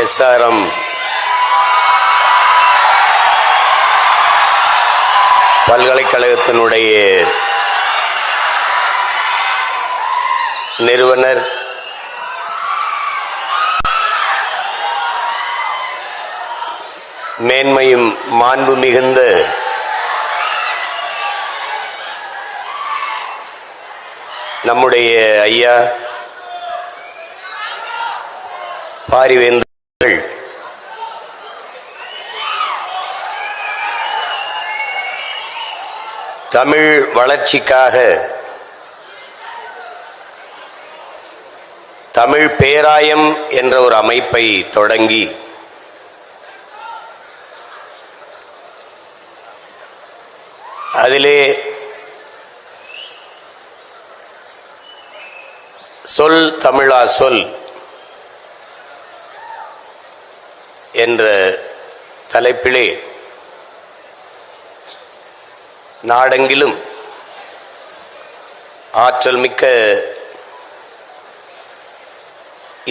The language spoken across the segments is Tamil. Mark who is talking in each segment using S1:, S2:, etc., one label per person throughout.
S1: SRM பல்கலைக்கழகத்தினுடைய நிறுவனர் மேன்மையும் மாண்பு மிகுந்த நம்முடைய ஐயா பாரிவேந்தர்கள், தமிழ் வளர்ச்சிக்காக தமிழ் பேராயம் என்ற ஒரு அமைப்பை தொடங்கி அதிலே சொல் தமிழா சொல் என்ற தலைப்பிலே நாடெங்கிலும் ஆற்றல் மிக்க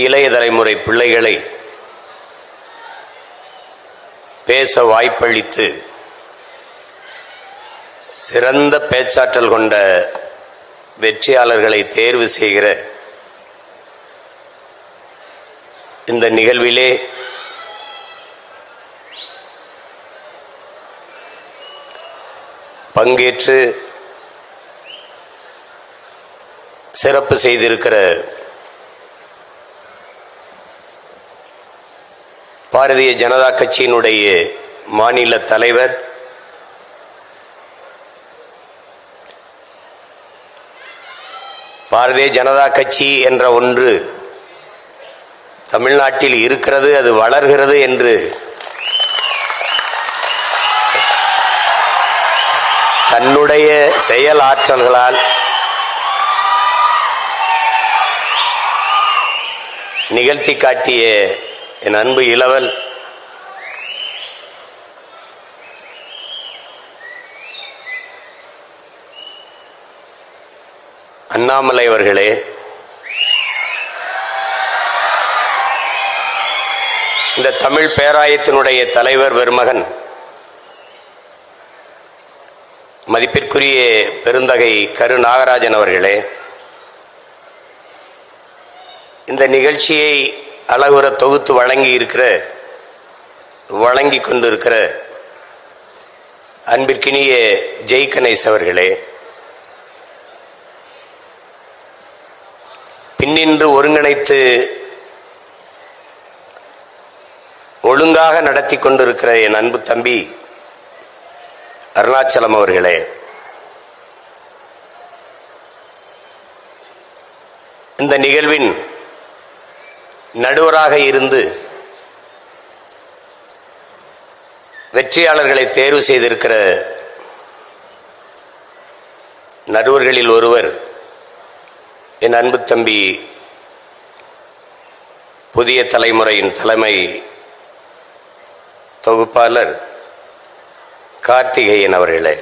S1: இளைய தலைமுறை பிள்ளைகளை பேச வாய்ப்பளித்து சிறந்த பேச்சாற்றல் கொண்ட வெற்றியாளர்களை தேர்வு செய்கிற இந்த நிகழ்விலே பங்கேற்று சிறப்பு செய்திருக்கிற பாரதிய ஜனதா கட்சியினுடைய மாநில தலைவர் பாரதிய ஜனதா கட்சி என்ற ஒன்று தமிழ்நாட்டில் இருக்கிறது, அது வளர்கிறது என்று தன்னுடைய செயல் ஆற்றல்களால் நிகழ்த்தி காட்டிய என் அன்பு இளவல் அண்ணாமலை அவர்களே, இந்த தமிழ் பேராயத்தினுடைய தலைவர் பெருமகன் மதிப்பிற்குரிய பெருந்தகை கரு நாகராஜன் அவர்களே, இந்த நிகழ்ச்சியை அழகுற தொகுத்து வழங்கி கொண்டிருக்கிற அன்பிற்கினிய ஜெய் கணேஷ் அவர்களே, பின்னின்று ஒருங்கிணைத்து ஒழுங்காக நடத்தி கொண்டிருக்கிற என் அன்பு தம்பி அருணாச்சலம் அவர்களே, இந்த நிகழ்வின் நடுவராக இருந்து வெற்றியாளர்களை தேர்வு செய்திருக்கிற நடுவர்களில் ஒருவர் என் அன்பு தம்பி புதிய தலைமுறையின் தலைமை தொகுப்பாளர் கார்த்திகேயன் அவர்களே,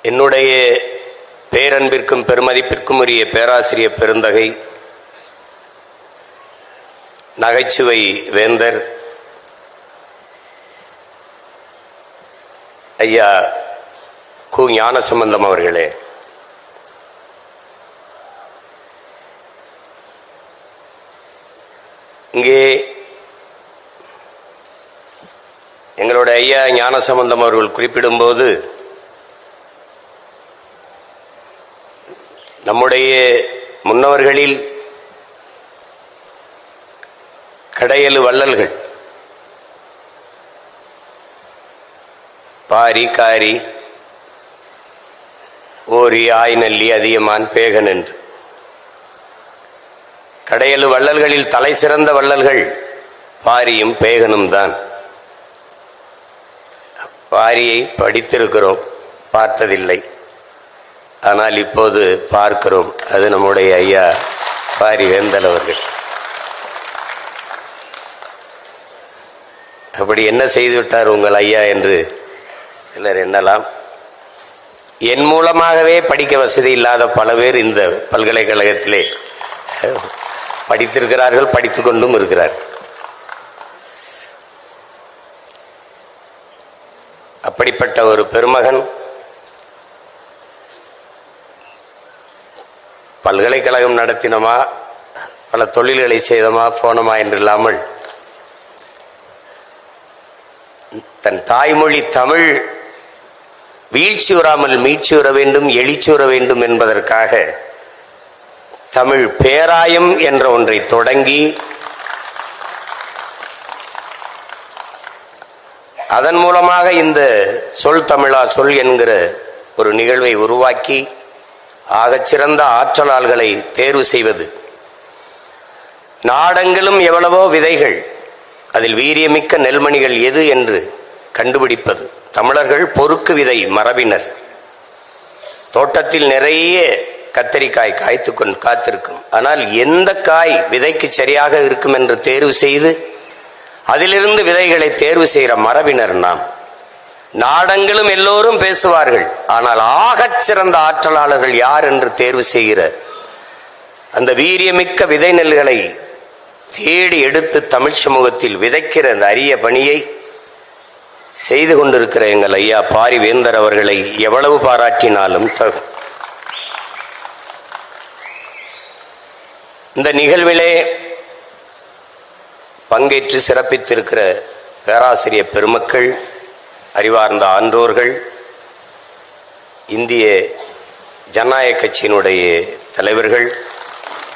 S1: என்னுடைய பேரன்பிற்கும் பெருமதிப்பிற்கும் உரிய பேராசிரியர் பெருந்தகை நகைச்சுவை வேந்தர் ஐயா கு ஞானசம்பந்தம் அவர்களே, இங்கே எங்களுடைய ஐயா ஞானசம்பந்தம் அவர்கள் குறிப்பிடும்போது நம்முடைய முன்னவர்களில் கடையலு வள்ளல்கள் பாரி காரி ஓரி ஆய்நல்லி அதியமான் பேகன் என்று கடையலு வள்ளல்களில் தலை சிறந்த வள்ளல்கள் பாரியும் பேகனும் தான். பாரியை படித்திருக்கிறோம், பார்த்ததில்லை, ஆனால் இப்போது பார்க்கிறோம். அது நம்முடைய ஐயா பாரி வேந்தல் அவர்கள். அப்படி என்ன செய்துவிட்டார் உங்கள் ஐயா என்று சிலர் எண்ணலாம். என் மூலமாகவே படிக்க வசதி இல்லாத பல பேர் இந்த பல்கலைக்கழகத்திலே படித்திருக்கிறார்கள், படித்துக் கொண்டும் இருக்கிறார்கள். அப்படிப்பட்ட ஒரு பெருமகன் பல்கலைக்கழகம் நடத்தினமா, பல தொழில்களை செய்தமா போனமா என்றில்லாமல் தன் தாய்மொழி தமிழ் வீழ்ச்சியுறாமல் மீட்சியுற வேண்டும், எழுச்சியுற வேண்டும் என்பதற்காக தமிழ் பேராயம் என்ற ஒன்றை தொடங்கி அதன் மூலமாக இந்த சொல் தமிழா சொல் என்கிற ஒரு நிகழ்வை உருவாக்கி ஆகச்சிறந்த ஆற்றலாளர்களை தேர்வு செய்வது. நாடெங்கிலும் எவ்வளவோ விதைகள், அதில் வீரியமிக்க நெல்மணிகள் எது என்று கண்டுபிடிப்பது. தமிழர்கள் பொறுக்கு விதை மரபினர். தோட்டத்தில் நிறைய கத்தரிக்காய் காய்த்து காத்திருக்கும். ஆனால் எந்த காய் விதைக்கு சரியாக இருக்கும் என்று தேர்வு செய்து அதிலிருந்து விதைகளை தேர்வு செய்கிற மரபினர் நாம். நாடெங்கிலும் எல்லோரும் பேசுவார்கள், ஆனால் ஆகச் சிறந்த ஆற்றலாளர்கள் யார் என்று தேர்வு செய்கிற அந்த வீரியமிக்க விதை நெல்களை தேடி எடுத்து தமிழ் சமூகத்தில் விதைக்கிற அந்த அரிய பணியை செய்து கொண்டிருக்கிற எங்கள் ஐயா பாரிவேந்தர் அவர்களை எவ்வளவு பாராட்டினாலும் தகும். இந்த நிகழ்விலே பங்கேற்று சிறப்பித்திருக்கிற பேராசிரியர் பெருமக்கள், அறிவார்ந்த ஆன்றோர்கள், இந்திய ஜனநாயக கட்சியினுடைய தலைவர்கள்,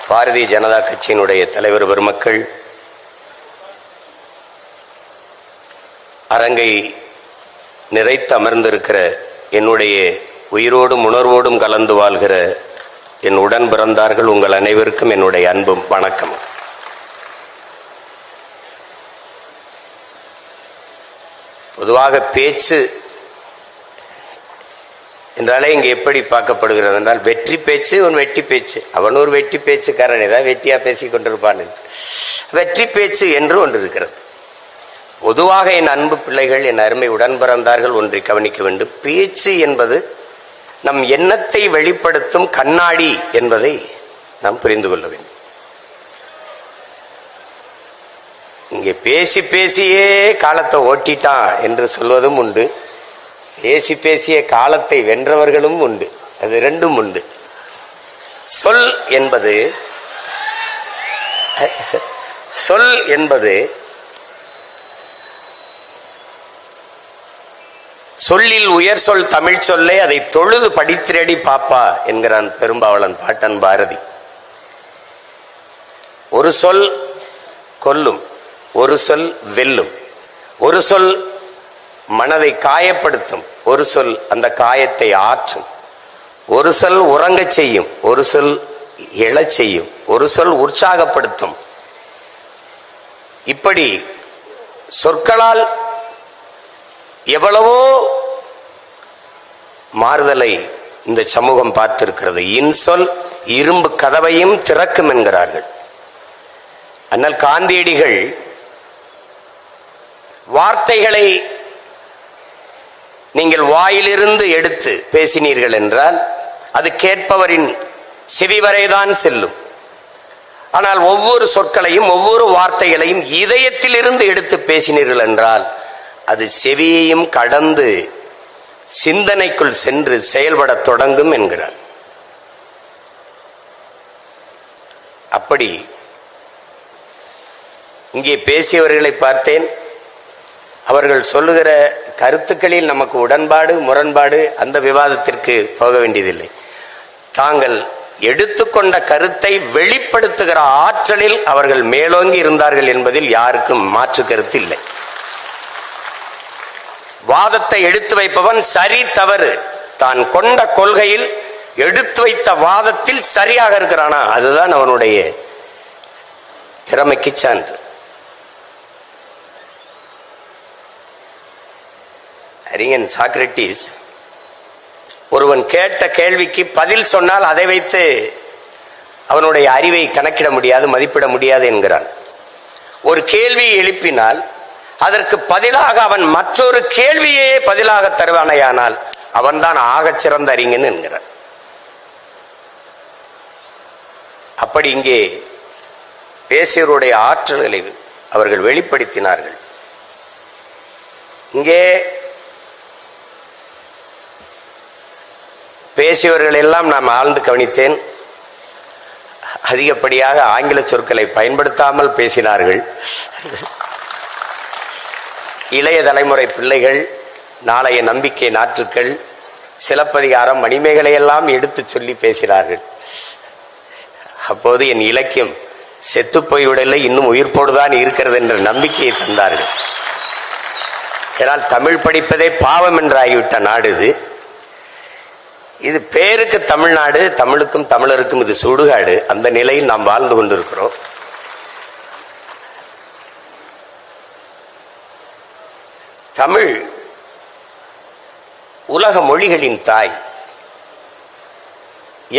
S1: பாரதிய ஜனதா கட்சியினுடைய தலைவர் பெருமக்கள், அரங்கை நிறைத்து அமர்ந்திருக்கிற என்னுடைய உயிரோடும் உணர்வோடும் கலந்து வாழ்கிற என் உடன் பிறந்தார்கள், உங்கள் அனைவருக்கும் என்னுடைய அன்பும் வணக்கம். பொதுவாக பேச்சு என்றாலே இங்கே எப்படி பார்க்கப்படுகிறது என்றால், வெற்றி பேச்சு உன் வெட்டி பேச்சு, அவன் ஒரு வெட்டி பேச்சுக்காரன், ஏதாவது வெட்டியா பேசி கொண்டிருப்பான். வெற்றி பேச்சு என்று ஒன்று இருக்கிறது. பொதுவாக என் அன்பு பிள்ளைகள், என் அருமை உடன் பிறந்தார்கள், ஒன்றை கவனிக்க வேண்டும். பேச்சு என்பது நம் எண்ணத்தை வெளிப்படுத்தும் கண்ணாடி என்பதை நாம் புரிந்து கொள்ள வேண்டும். இங்கே பேசி பேசியே காலத்தை ஓட்டிட்டான் என்று சொல்வதும் உண்டு, பேசி பேசிய காலத்தை வென்றவர்களும் உண்டு. அது ரெண்டும் உண்டு. சொல் என்பது சொல்லில் உயர் சொல் தமிழ் சொல்லே, அதை தொழுது படித்திரடி பாப்பா என்கிறான் பெரும்பாவளன் பாட்டன் பாரதி. ஒரு சொல் கொல்லும், ஒரு சொல் வெல்லும், ஒரு சொல் மனதை காயப்படுத்தும், ஒரு சொல் அந்த காயத்தை ஆற்றும், ஒரு சொல் உறங்கச் செய்யும், ஒரு சொல் எழச் செய்யும், ஒரு சொல் உற்சாகப்படுத்தும். இப்படி சொற்களால் எவ்வளவோ மாறுதலை இந்த சமூகம் பார்த்திருக்கிறது. இன்சொல் இரும்பு கதவையும் திறக்கும் என்கிறார்கள். ஆனால் காந்தியடிகள் வார்த்தைகளை நீங்கள் வாயிலிருந்து எடுத்து பேசினீர்கள் என்றால் அது கேட்பவரின் செவி வரைதான் செல்லும். ஆனால் ஒவ்வொரு சொற்களையும் ஒவ்வொரு வார்த்தைகளையும் இதயத்தில் இருந்து எடுத்து பேசினீர்கள் என்றால் அது செவியையும் கடந்து சிந்தனைக்குள் சென்று செயல்பட தொடங்கும் என்கிறார். அப்படி இங்கே பேசியவர்களை பார்த்தேன். அவர்கள் சொல்லுகிற கருத்துக்களில் நமக்கு உடன்பாடு முரண்பாடு அந்த விவாதத்திற்கு போக வேண்டியதில்லை. தாங்கள் எடுத்துக்கொண்ட கருத்தை வெளிப்படுத்துகிற ஆற்றலில் அவர்கள் மேலோங்கி இருந்தார்கள் என்பதில் யாருக்கும் மாற்று கருத்து இல்லை. வாதத்தை எடுத்து வைப்பவன் சரி தவறு தான் கொண்ட கொள்கையில் எடுத்து வைத்த வாதத்தில் சரியாக இருக்கிறானா, அதுதான் அவனுடைய திறமைக்கு சான்று. அறிஞன் சாக்ரட்டிஸ் ஒருவன் கேட்ட கேள்விக்கு பதில் சொன்னால் அதை வைத்து அவனுடைய அறிவை கணக்கிட முடியாது, மதிப்பிட முடியாது என்கிறான். ஒரு கேள்வியை எழுப்பினால் அதற்கு பதிலாக அவன் மற்றொரு கேள்வியே பதிலாக தருவானையானால் அவன்தான் ஆகச் சிறந்த அறிஞன் என்கிறான். அப்படி இங்கே பேசியவருடைய ஆற்றல்களை அவர்கள் வெளிப்படுத்தினார்கள். இங்கே பேசியவர்கள் எல்லாம் நான் ஆழ்ந்து கவனித்தேன். அதிகப்படியாக ஆங்கில சொற்களை பயன்படுத்தாமல் பேசினார்கள். இளைய தலைமுறை பிள்ளைகள், நாளைய நம்பிக்கை நாற்றுக்கள், சிலப்பதிகாரம், மணிமேகலை எல்லாம் எடுத்து சொல்லி பேசினார்கள். அப்போது என் இலக்கியம் செத்து போய்விடலை, இன்னும் உயிர்ப்போடுதான் இருக்கிறது என்ற நம்பிக்கையை தந்தார்கள். ஏனால் தமிழ் படிப்பதே பாவம் என்று ஆகிவிட்ட நாடு இது. இது பேருக்கு தமிழ்நாடு, தமிழுக்கும் தமிழருக்கும் இது சுடுகாடு. அந்த நிலையில் நாம் வாழ்ந்து கொண்டிருக்கிறோம். தமிழ் உலக மொழிகளின் தாய்.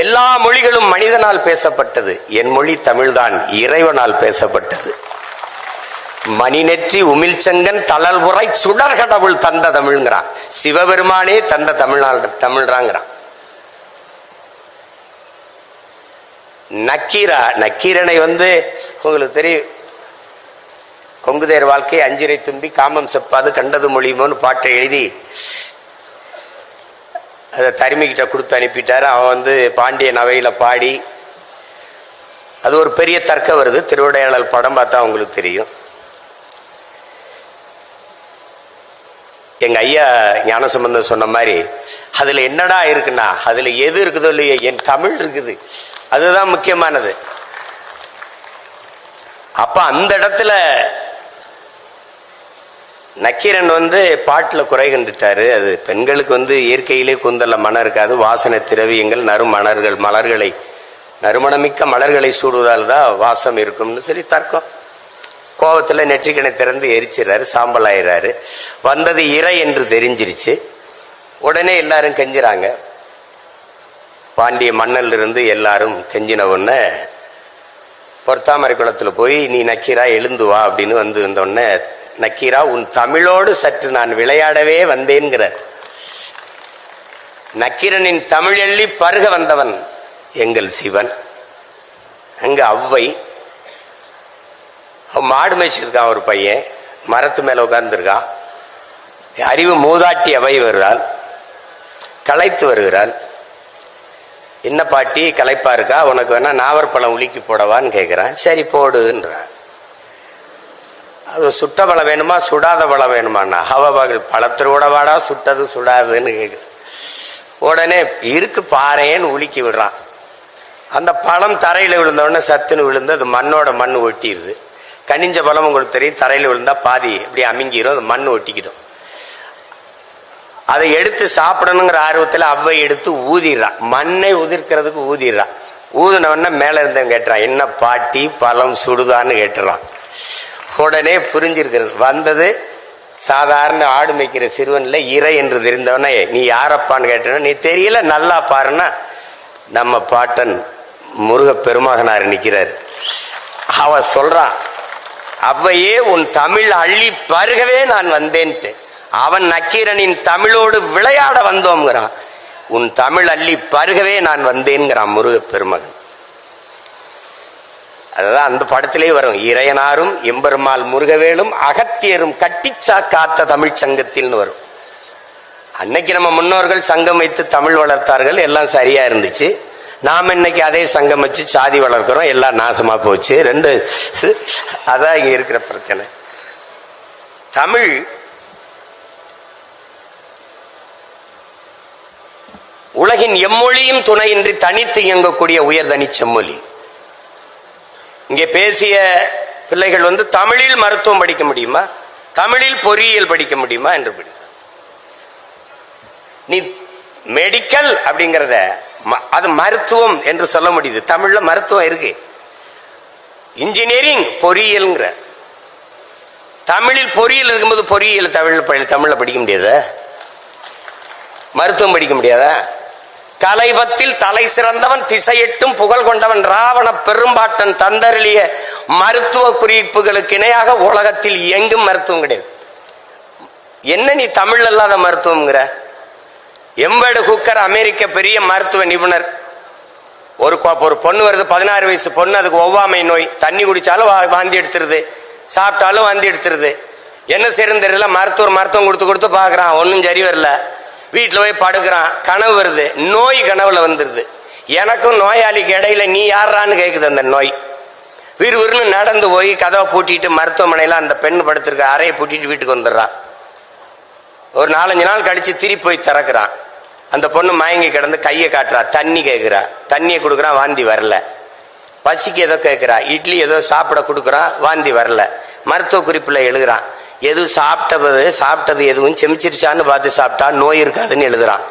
S1: எல்லா மொழிகளும் மனிதனால் பேசப்பட்டது. என் மொழி தமிழ்தான் இறைவனால் பேசப்பட்டது. மணிநெற்றி உமிழ்ச்சங்கன் தளல்புரை சுடர் கடவுள் தந்த தமிழ்ங்கிறான். சிவபெருமானே தந்த தமிழ்றாங்கிறான். நக்கீரனை உங்களுக்கு தெரியும், கொங்குதேர் வாழ்க்கை அஞ்சிரை தும்பி காமம் செப்பாது கண்டது மொழியுமோன்னு பாட்டை எழுதி அதை தருமிக்கிட்ட கொடுத்து அனுப்பிட்டாரு. அவன் பாண்டியன் அவையில பாடி, அது ஒரு பெரிய தர்க்கம் வருது. திருவிடையாளர் படம் பார்த்தா உங்களுக்கு தெரியும். எங்க ஐயா ஞானசம்பந்தம் சொன்ன மாதிரி அதுல என்னடா இருக்குன்னா, அதுல எது இருக்குதோ இல்லையோ என் தமிழ் இருக்குது, அதுதான் முக்கியமானது. அப்ப அந்த இடத்துல நக்கீரன் பாட்டுல குறை கண்டுட்டாரு. அது பெண்களுக்கு இயற்கையிலே கூந்தல்ல மனம் இருக்காது, வாசனை திரவியங்கள் மலர்களை நறுமணமிக்க மலர்களை சூடுவதால் தான் வாசம் இருக்கும்னு சொல்லி தர்க்கம். கோபத்துல நெற்றிக்கணை திறந்து எரிச்சிடறாரு, சாம்பல் ஆயிடுறாரு. வந்தது இறை என்று தெரிஞ்சிருச்சு. உடனே எல்லாரும் கெஞ்சுறாங்க. பாண்டிய மன்னல் இருந்து எல்லாரும் கெஞ்சின உடனே பொற்தாமரை குளத்துல போய் நீ நக்கீரா எழுந்து வா அப்படின்னு வந்தோடனே, நக்கீரா உன் தமிழோடு சற்று நான் விளையாடவே வந்தேன்கிறார். நக்கீரனின் தமிழ் எள்ளி பருக வந்தவன் எங்கள் சிவன். அங்க அவ்வை மாடு மேய்ச்சிருக்கான். ஒரு பையன் மரத்து மேல உட்கார்ந்துருக்கான். அறிவு மூதாட்டி அவை வருகிறாள், களைத்து வருகிறாள். என்ன பாட்டி களைப்பா இருக்கா, உனக்கு வேணா நாவற்பழம் உலுக்கி போடவான்னு கேட்கிறான். சரி போடுன்றான். அது சுட்ட பழம் வேணுமா சுடாத பழம் வேணுமாண்ணா? பழத்திற்கு கூட வாடா, சுட்டது சுடாதுன்னு கேட்குற. உடனே இருக்கு பாறைன்னு உலுக்கி விடுறான். அந்த பழம் தரையில் விழுந்தோடனே சத்துன்னு விழுந்து அது மண்ணோட மண் ஒட்டிடுது. கனிஞ்ச பழம் உங்களுக்கு தெரியும், தரையில் விழுந்தா பாதி இப்படி அமுங்கிரும், அது மண் ஒட்டிக்கிடும். அதை எடுத்து சாப்பிடணுங்கிற ஆர்வத்தில் அவ்வை எடுத்து ஊதிடுறான். மண்ணை உதிர்க்கிறதுக்கு ஊதிடுறான். ஊதினவன மேல இருந்தவன் கேட்டுறான், என்ன பாட்டி பழம் சுடுதான்னு கேட்டுறான். உடனே புரிஞ்சிருக்கிறது. வந்தது சாதாரண ஆடு மேய்க்கிற சிறுவன்ல இறை என்று தெரிந்தவன, நீ யாரப்பான்னு கேட்டன, நீ தெரியல நல்லா பாருன்னா நம்ம பாட்டன் முருக பெருமகனார் நிற்கிறார். அவ சொல்றான், அவ்வையே உன் தமிழ் அள்ளி பருகவே நான் வந்தேன்ட்டு. அவன் நக்கீரனின் தமிழோடு விளையாட வந்தோம்ங்கிறான். உன் தமிழ் அள்ளி பருகவே நான் வந்தேன்கிறான் முருக பெருமகன். அதுதான் அந்த படத்திலே வரும். இறையனாரும் எம்பெருமாள் முருகவேலும் அகத்தியரும் கட்டிச்சா காத்த தமிழ் சங்கத்தில்னு வரும். அன்னைக்கு நம்ம முன்னோர்கள் சங்கம் வைத்து தமிழ் வளர்த்தார்கள், எல்லாம் சரியா இருந்துச்சு. நாம் இன்னைக்கு அதே சங்கம் வச்சு சாதி வளர்க்கிறோம், எல்லாம் நாசமா போச்சு. ரெண்டு அதான் இங்க இருக்கிற பிரச்சனை. தமிழ் உலகின் எம்மொழியும் துணையின்றி தனித்து இயங்கக்கூடிய உயர்தனி செம்மொழி. இங்கே பேசிய பிள்ளைகள் தமிழில் மருத்துவம் படிக்க முடியுமா, தமிழில் பொறியியல் படிக்க முடியுமா என்று படி. நீ மெடிக்கல் அப்படிங்கிறத அது மருத்துவம் என்று சொல்ல முடியுது. தமிழ்ல மருத்துவம் இருக்கு. இன்ஜினியரிங் பொறியியல்ங்கிற தமிழில் பொறியியல் இருக்கும்போது பொறியியல் தமிழ்ல படிக்க முடியாதா? மருத்துவம் படிக்க முடியாதா? கலைபத்தில் தலை சிறந்தவன் திசையெட்டும் புகழ் கொண்டவன் ராவண பெரும்பாட்டன் தந்தருளிய மருத்துவ குறிப்புகளுக்கு இணையாக உலகத்தில் எங்கும் மருத்துவம் கிடையாது. என்ன நீ தமிழ் அல்லாத மருத்துவம்ங்கிற? எம்பர்டு குக்கர் அமெரிக்க பெரிய மருத்துவ நிபுணர், ஒரு பொண்ணு வருது, 16 வயசு பொண்ணு, அதுக்கு ஒவ்வாமை நோய். தண்ணி குடிச்சாலும் வாந்தி எடுத்துருது, சாப்பிட்டாலும் வாந்தி எடுத்துருது. என்ன செய்யறது தெரியல. மருத்துவம் கொடுத்து பார்க்குறான், ஒன்றும் சரி வரல. வீட்டில் போய் படுக்கிறான், கனவு வருது. நோய் கனவுல வந்துடுது. எனக்கும் நோயாளிக்கு இடையில நீ யாரான்னு கேட்குது அந்த நோய். விறுவிறுன்னு நடந்து போய் கதவை பூட்டிட்டு மருத்துவமனையில் அந்த பெண் படுத்திருக்க அறையை பூட்டிட்டு வீட்டுக்கு வந்துடுறான். ஒரு 4-5 நாள் கழிச்சு திருப்பி போய் திறக்கிறான். அந்த பொண்ணு மயங்கி கிடந்து கையை காட்டுறா, தண்ணி கேட்குறா, தண்ணியை கொடுக்குறான், வாந்தி வரல. பசிக்கு ஏதோ கேட்குறா, இட்லி ஏதோ சாப்பிட கொடுக்குறான், வாந்தி வரல. மருத்துவ குறிப்பில் எழுதுறான், எதுவும் சாப்பிட்டது எதுவும் செமிச்சிருச்சான்னு பார்த்து சாப்பிட்டா நோய் இருக்காதுன்னு எழுதுறான்.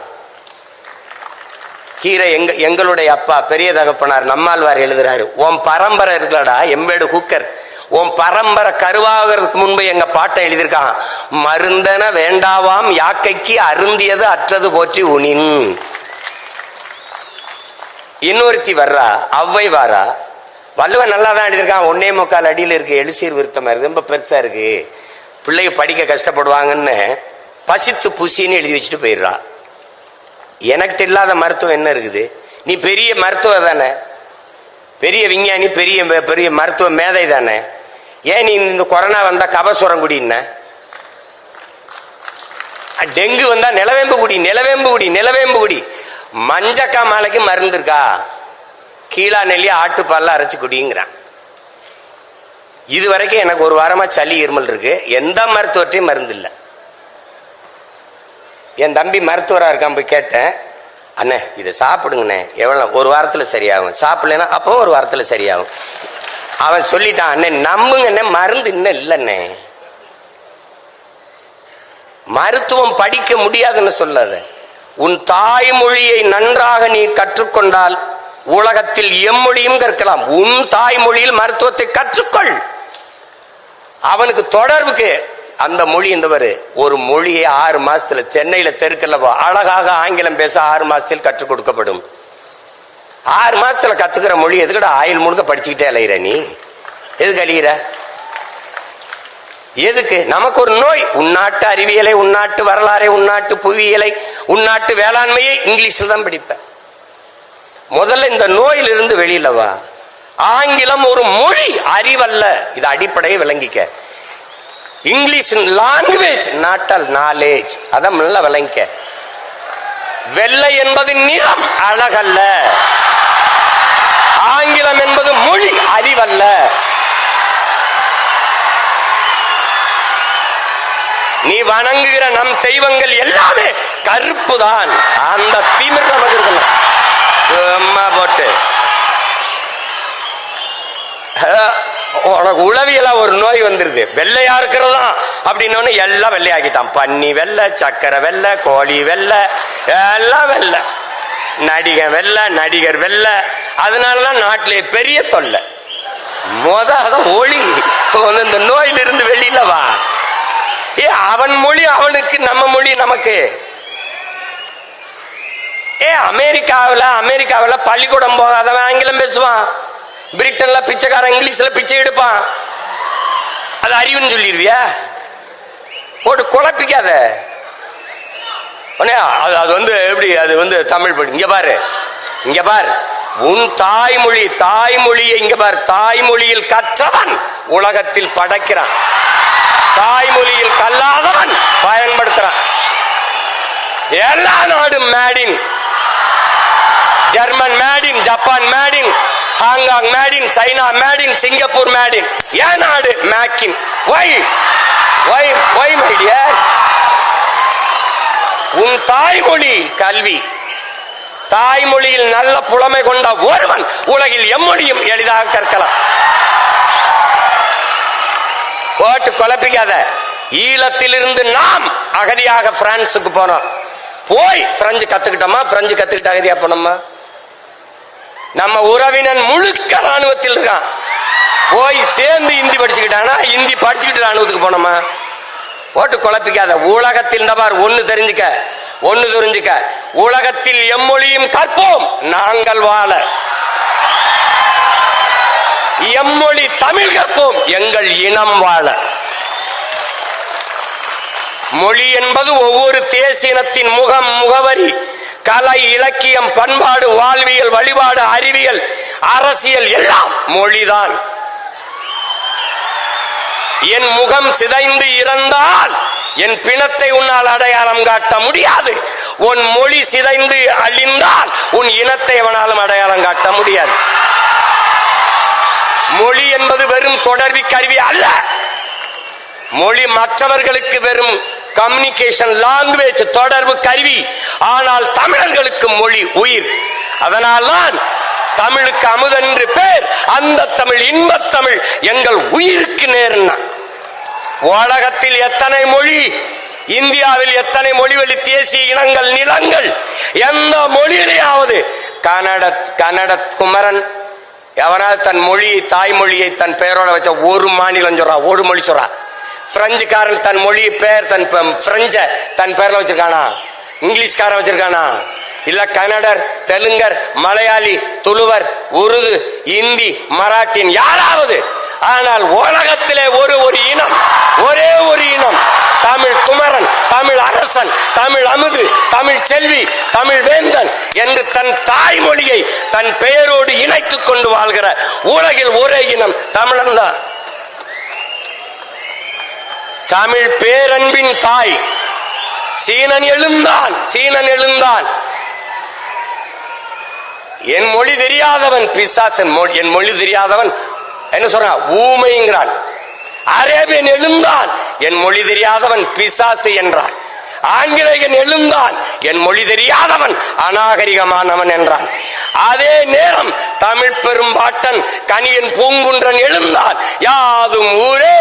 S1: கீரை எங்களுடைய அப்பா பெரிய தகப்பனார் நம்மாழ்வார் எழுதுறாரு, உன் பரம்பரை இருக்கலடா எம்பேடு குக்கர், உன் பரம்பரை கருவாகிறதுக்கு முன்பு எங்க பாட்டை எழுதியிருக்கான், மருந்தன வேண்டாவாம் யாக்கைக்கு அருந்தியது அற்றது போற்றி உனின். இன்னொருத்தி வர்றா, அவ்வை வாரா. வள்ளுவன் நல்லா தான் எழுதியிருக்கான், 1.25 அடியில் இருக்கு, எழுசீர் விருத்தமா இருக்கு, ரொம்ப பெருசா இருக்கு, பிள்ளைங்க படிக்க கஷ்டப்படுவாங்கன்னு பசித்து புசின்னு எழுதி வச்சுட்டு போயிடுறா. எனக்கு இல்லாத மருத்துவம் என்ன இருக்குது? நீ பெரிய மருத்துவ தானே, பெரிய விஞ்ஞானி, பெரிய பெரிய மருத்துவ மேதை தானே, ஏன் நீ இந்த கொரோனா வந்தா கபசுரம் குடின்னா, டெங்கு வந்தா நிலவேம்பு குடி, மஞ்சக்கா மாலைக்கு மருந்து இருக்கா, கீழா நெல்லி ஆட்டுப்பால்லாம் அரைச்சு குடிங்கிறான். இதுவரைக்கும் எனக்கு ஒரு வாரமா சளி இருமல் இருக்கு, எந்த மருத்துவத்தையும் மருந்து இல்லை. என் தம்பி மருத்துவராக இருக்கான், போய் கேட்டேன், அண்ணே இதை சாப்பிடுங்கண்ணே, எவ்வளோ, ஒரு வாரத்தில் சரியாகும், சாப்பிடலன்னா அப்பவும் ஒரு வாரத்தில் சரியாகும். அவன் சொல்லிட்டான், அண்ணே நம்புங்கண்ணே, மருந்து இன்னும் இல்லைண்ணே, மருத்துவம் படிக்க முடியாதுன்னு சொல்லாத. உன் தாய்மொழியை நன்றாக நீ கற்றுக்கொண்டால் உலகத்தில் எம்மொழியும் கற்கலாம். உன் தாய்மொழியில் மருத்துவத்தை கற்றுக்கொள். அவனுக்கு தொடர்புக்கு அந்த மொழி இருந்தவர் ஒரு மொழியை 6 மாசத்துல தென்னையில தெருக்கல்ல அழகாக ஆங்கிலம் பேச 6 மாசத்தில் கற்றுக் கொடுக்கப்படும். 6 மாசத்துல கத்துக்கிற மொழி எதுக்கட ஆயுள் முழுக்க படிச்சுக்கிட்டே அலையிற நீ? எதுக்கு அழிகிற? எதுக்கு? நமக்கு ஒரு நோய். உள்நாட்டு அறிவியலை, உள்நாட்டு வரலாறை, உள்நாட்டு புவியியலை, உள்நாட்டு வேளாண்மையை இங்கிலீஷ்ல தான் படிப்ப. முதல்ல இந்த நோயிலிருந்து வெளியில வா. ஆங்கிலம் ஒரு மொழி, அறிவல்ல. இது அடிப்படையை விளங்கிக்க. English language, not knowledge. அதான் நல்லா விளங்கிக்க. வெள்ளை என்பது நிறம், அழகல்ல. ஆங்கிலம் என்பது மொழி, அறிவல்ல. நீ வணங்குகிற நம் தெய்வங்கள் எல்லாமே கருப்பு தான். அந்த திமிர் நமக்கு இருக்கணும். அம்மா போட்டு உனக்கு உளவியலா ஒரு நோய் வந்துருது, வெள்ளையா இருக்கிறதா அப்படின்னு எல்லாம் வெள்ளையாக்கிட்டான். பன்னி வெள்ளை, சக்கரை வெள்ளை, கோழி வெள்ளை, எல்லாம் வெள்ளை. நடிகர் வெள்ளை. அதனாலதான் நாட்டிலே பெரிய தொல்லை. ஒளி இந்த நோயிலிருந்து வெளியில வா. அவன் மொழி அவனுக்கு, நம்ம மொழி நமக்கு. அமெரிக்காவில் பள்ளிக்கூடம் போகாதவன் ஆங்கிலம் பேசுவான். பிரிட்டன்ல பிச்சைக்காரன் இங்கிலீஷ்ல பிச்சை எடுப்பான். அது அறிவுன்னு சொல்லிடுவியா? போட்டு குழப்பிக்காத. அது எப்படி? அது தமிழ் படி. இங்க பாரு, உன் தாய்மொழியை இங்க பாரு. தாய்மொழியில் கற்றவன் உலகத்தில் படைக்கிறான், தாய்மொழியில் கல்லாதவன் பயன்படுத்துறான். எல்லா நாடும் maiden, German maiden, Japan maiden, Hong Kong maiden, China maiden, Singapore maiden. ஏன் நாடு மேக்கின்? மை டியர், உன் தாய்மொழி கல்வி. தாய்மொழியில் நல்ல புலமை கொண்ட ஒருவன் உலகில் எம்மொழியும் எளிதாக கற்கலாம். போட்டு குழப்பிக்காத. ஈழத்திலிருந்து நாம் அகதியாக பிரான்சுக்கு போனோம். போய் பிரெஞ்சு கத்துக்கிட்டோமா? பிரெஞ்சு கத்துக்கிட்டு அகதியா போனோமா? நம்ம உறவினன் முழுக்க ராணுவத்தில் இருக்கான், போய் சேர்ந்து இந்தி படிச்சுக்கிட்டானா? இந்தி படிச்சுக்கிட்டு ராணுவத்துக்கு போனோமா? போட்டு குழப்பிக்காத. உலகத்தில் இந்த பார், ஒன்னு தெரிஞ்சுக்க, உலகத்தில் எம்மொழியும் கற்போம் நாங்கள் வாழ. எம்மொழி தமிழ் கற்போம் எங்கள் இனம் வாழ. மொழி என்பது ஒவ்வொரு தேசியத்தின் முகவரி. கலை, இலக்கியம், பண்பாடு, வாழ்வியல், வழிபாடு, அறிவியல், அரசியல் எல்லாம் மொழிதான். என் முகம் சிதைந்து இறந்தால் என் பிணத்தை உன்னால் அடையாளம் காட்ட முடியாது. உன் மொழி சிதைந்து அழிந்தால் உன் இனத்தை அவனாலும் அடையாளம் காட்ட முடியாது. மொழி என்பது வெறும் தொடர்பு கருவி அல்ல. மொழி மற்றவர்களுக்கு வெறும் கம்யூனிகேஷன் லாங்குவேஜ், தொடர்பு கருவி. ஆனால் தமிழர்களுக்கு மொழி உயிர். அதனால்தான் தமிழுக்கு அமுதென்று பேர். அந்த தமிழ் இன்பத் தமிழ் எங்கள் உயிருக்கு நேர்னா. உலகத்தில் எத்தனை மொழி, இந்தியாவில் எத்தனை மொழிவழி தேசிய இனங்கள், நிலங்கள், எந்த மொழியிலேயாவது கன்னட குமரன் எவனாவது தன் மொழியை, தாய்மொழியை தன் பெயரோட வச்ச ஒரு மாநிலம் சொல்றா, ஒரு மொழி சொல்றா. பிரெஞ்சுக்காரன் தன் மொழி பெயர், தன் பிரெஞ்ச தன் பெயர்ல வச்சிருக்கானா? இங்கிலீஷ்காரன் வச்சிருக்கானா? இல்ல கன்னடர், தெலுங்கர், மலையாளி, துளுவர், உருது, இந்தி, மராட்டின் யாராவது? ஆனால் உலகத்திலே ஒரு இனம், ஒரே ஒரு இனம், தமிழ் குமரன், தமிழ் அரசன், தமிழ் அமுது, தமிழ் செல்வி, தமிழ் வேந்தன் என்று தன் தாய்மொழியை தன் பெயரோடு இணைத்துக் கொண்டு வாழ்கிற உலகில் ஒரே இனம் தமிழன் தான். தமிழ் பேரன்பின் தாய். சீனன் எழுந்தான். என் மொழி தெரியாதவன் பிசாசன். என் மொழி தெரியாதவன் என்ன சொல்றான்? ஊமைங்கிறான். அரேபியன் எழுந்தான், என் மொழி தெரியாதவன் பிசாசு என்றான். ஆங்கிலேயன் எழுந்தான், என் மொழி தெரியாதவன் அநாகரிகமானவன் என்றான். அதே நேரம் தமிழ் பெரும்பாட்டன் கனியன் பூங்குன்றன் எழுந்தான், யாதும் ஊரே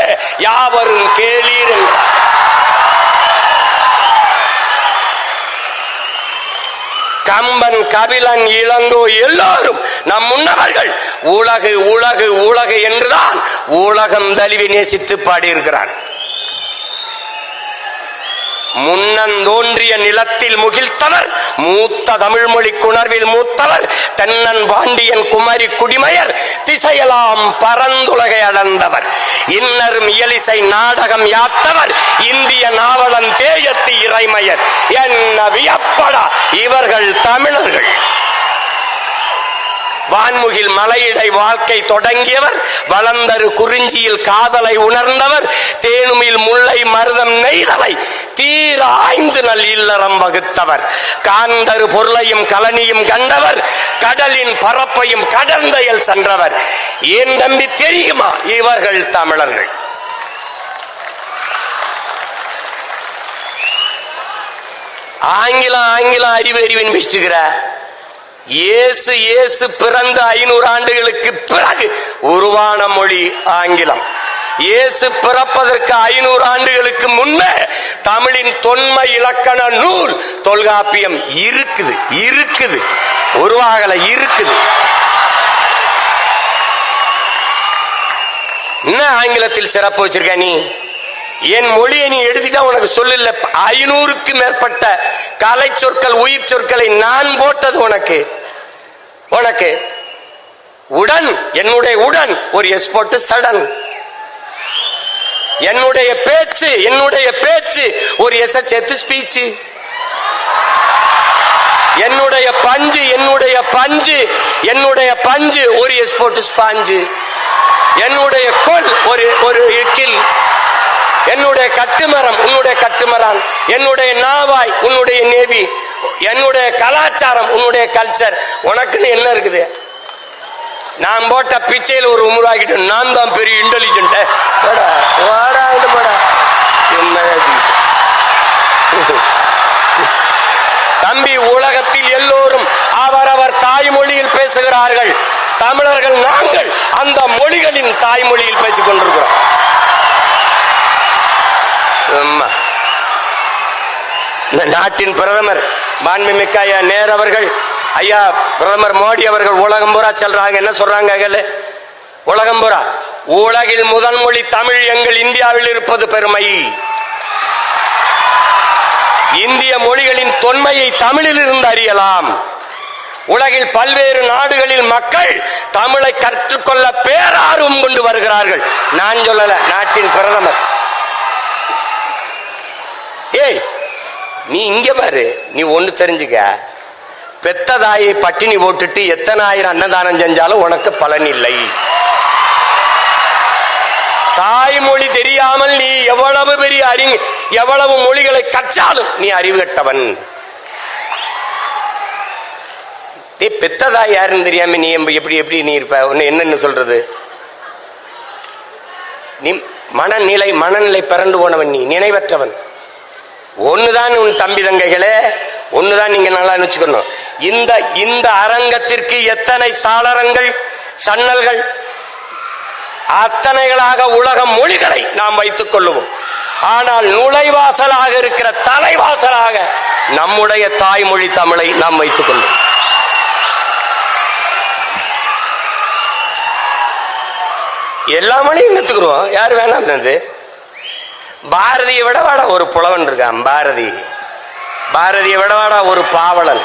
S1: யாவரும் கேளீர் என்றான். கம்பன், கபிலன், இளங்கோ எல்லோரும் நம் முன்னவர்கள் உலகு உலகு உலகு என்றுதான் உலகம் தழுவி நேசித்து பாடியிருக்கிறான். முன்னந்தோன்றிய நிலத்தில் முகிழ்த்தவர், மூத்த தமிழ் மொழி குணர்வில் மூத்தவர், தென்னன் பாண்டியன் குமரி குடிமையர், திசையெல்லாம் பரந்துலகை அளந்தவர், இன்னரும் இயலிசை நாடகம் யாத்தவர், இந்திய நாவலன் தேயத்து இறைமையர். என்ன வியப்படா இவர்கள் தமிழர்கள். வான்முகில் மலையிடை வாழ்க்கை தொடங்கியவர், வளர்ந்தரு குறிஞ்சியில் காதலை உணர்ந்தவர், தேனுமில் முல்லை மருதம் நெய்தலை தீர ஆய்ந்து நல் இல்லறம் வகுத்தவர், காந்தரு பொருளையும் கலனியும் கண்டவர், கடலின் பரப்பையும் கடந்தையில் சென்றவர். ஏன் தம்பி தெரியுமா இவர்கள் தமிழர்கள்? ஆங்கிலம் அறிவின் பிடிச்சுக்கிற இயேசு பிறந்த 500 ஆண்டுகளுக்கு பிறகு உருவான மொழி ஆங்கிலம். இயேசு பிறப்பதற்கு 500 ஆண்டுகளுக்கு முன்னே தமிழின் தொன்மை இலக்கண நூல் தொல்காப்பியம் இருக்குது, உருவாகல, இருக்குது. என்ன ஆங்கிலத்தில் சிறப்பு வச்சிருக்க நீ? என் மொழியை நீ எழுதிட்டா உனக்கு சொல்லல. 500க்கு மேற்பட்ட கலை சொற்கள், உயிர் சொற்களை நான் போட்டது உனக்கு. உடன், என்னுடைய உடன் ஒரு எஸ் போட்டு சடன். என்னுடைய பேச்சு ஒரு எஸ் சேர்த்து ஸ்பீச். என்னுடைய பஞ்சு ஒரு எஸ் போட்டு ஸ்பாஞ்சு. என்னுடைய கொல் ஒரு கில். என்னுடைய கட்டுமரம் உன்னுடைய கட்டுமரான். என்னுடைய நாவாய் உன்னுடைய நேவி. என்னுடைய கலாச்சாரம் உன்னுடைய கல்ச்சர். உனக்குன்னு என்ன இருக்குது? நான் போட்ட பிச்சையில் ஒரு உருவாக்கிட்டு நான் தான் பெரிய இன்டெலிஜென்ட். தம்பி, உலகத்தில் எல்லோரும் அவரவர் தாய்மொழியில் பேசுகிறார்கள். தமிழர்கள் நாங்கள் அந்த மொழிகளின் தாய்மொழியில் பேசிக் கொண்டிருக்கிறோம். இந்த நாட்டின் பிரதமர் மாண்புமிக்க ஐயா நேரு அவர்கள், ஐயா பிரதமர் மோடி அவர்கள் உலகம் பூரா செல்றாங்க. என்ன சொல்றாங்க? உலகம் பூரா உலகில் முதல் மொழி தமிழ் எங்கள் இந்தியாவில் இருப்பது பெருமை. இந்திய மொழிகளின் தொன்மையை தமிழில் இருந்து அறியலாம். உலகில் பல்வேறு நாடுகளில் மக்கள் தமிழை கற்றுக்கொள்ள பேரார்வம் கொண்டு வருகிறார்கள். நான் சொல்லல, நாட்டின் பிரதமர். ஏய், நீ இங்க பாரு, நீ ஒண்ணு தெரிஞ்சுக்க. பெத்த தாயை பட்டினி போட்டுட்டு எத்தனை ஆயிரம் அன்னதானம் செஞ்சாலும் உனக்கு பலன் இல்லை. தாய்மொழி தெரியாமல் நீ எவ்வளவு பெரிய எவ்வளவு மொழிகளை கற்றாலும் நீ அறிவு கட்டவன். பெத்ததாய் யாருன்னு தெரியாம நீ எப்படி எப்படி நீ இருப்ப? என்னன்னு சொல்றது? நீ மனநிலை பிறண்டு போனவன், நீ நினைவற்றவன். ஒண்ணுதான் உன் தம்பி தங்கைகளே, ஒண்ணுதான் நீங்க நல்லா நினைச்சுக்கணும். இந்த அரங்கத்திற்கு எத்தனை சாளரங்கள் சன்னல்கள் அத்தனைகளாக உலக மொழிகளை நாம் வைத்துக் கொள்ளுவோம். ஆனால் நுழைவாசலாக இருக்கிற தலைவாசலாக நம்முடைய தாய்மொழி தமிழை நாம் வைத்துக் கொள்வோம். எல்லா மொழியும் கத்துக்கிறோம், யாரு வேணாம். பாரதியை விடவாடா ஒரு புலவன் இருக்கான். பாரதியை விடவாடா ஒரு பாவலன்.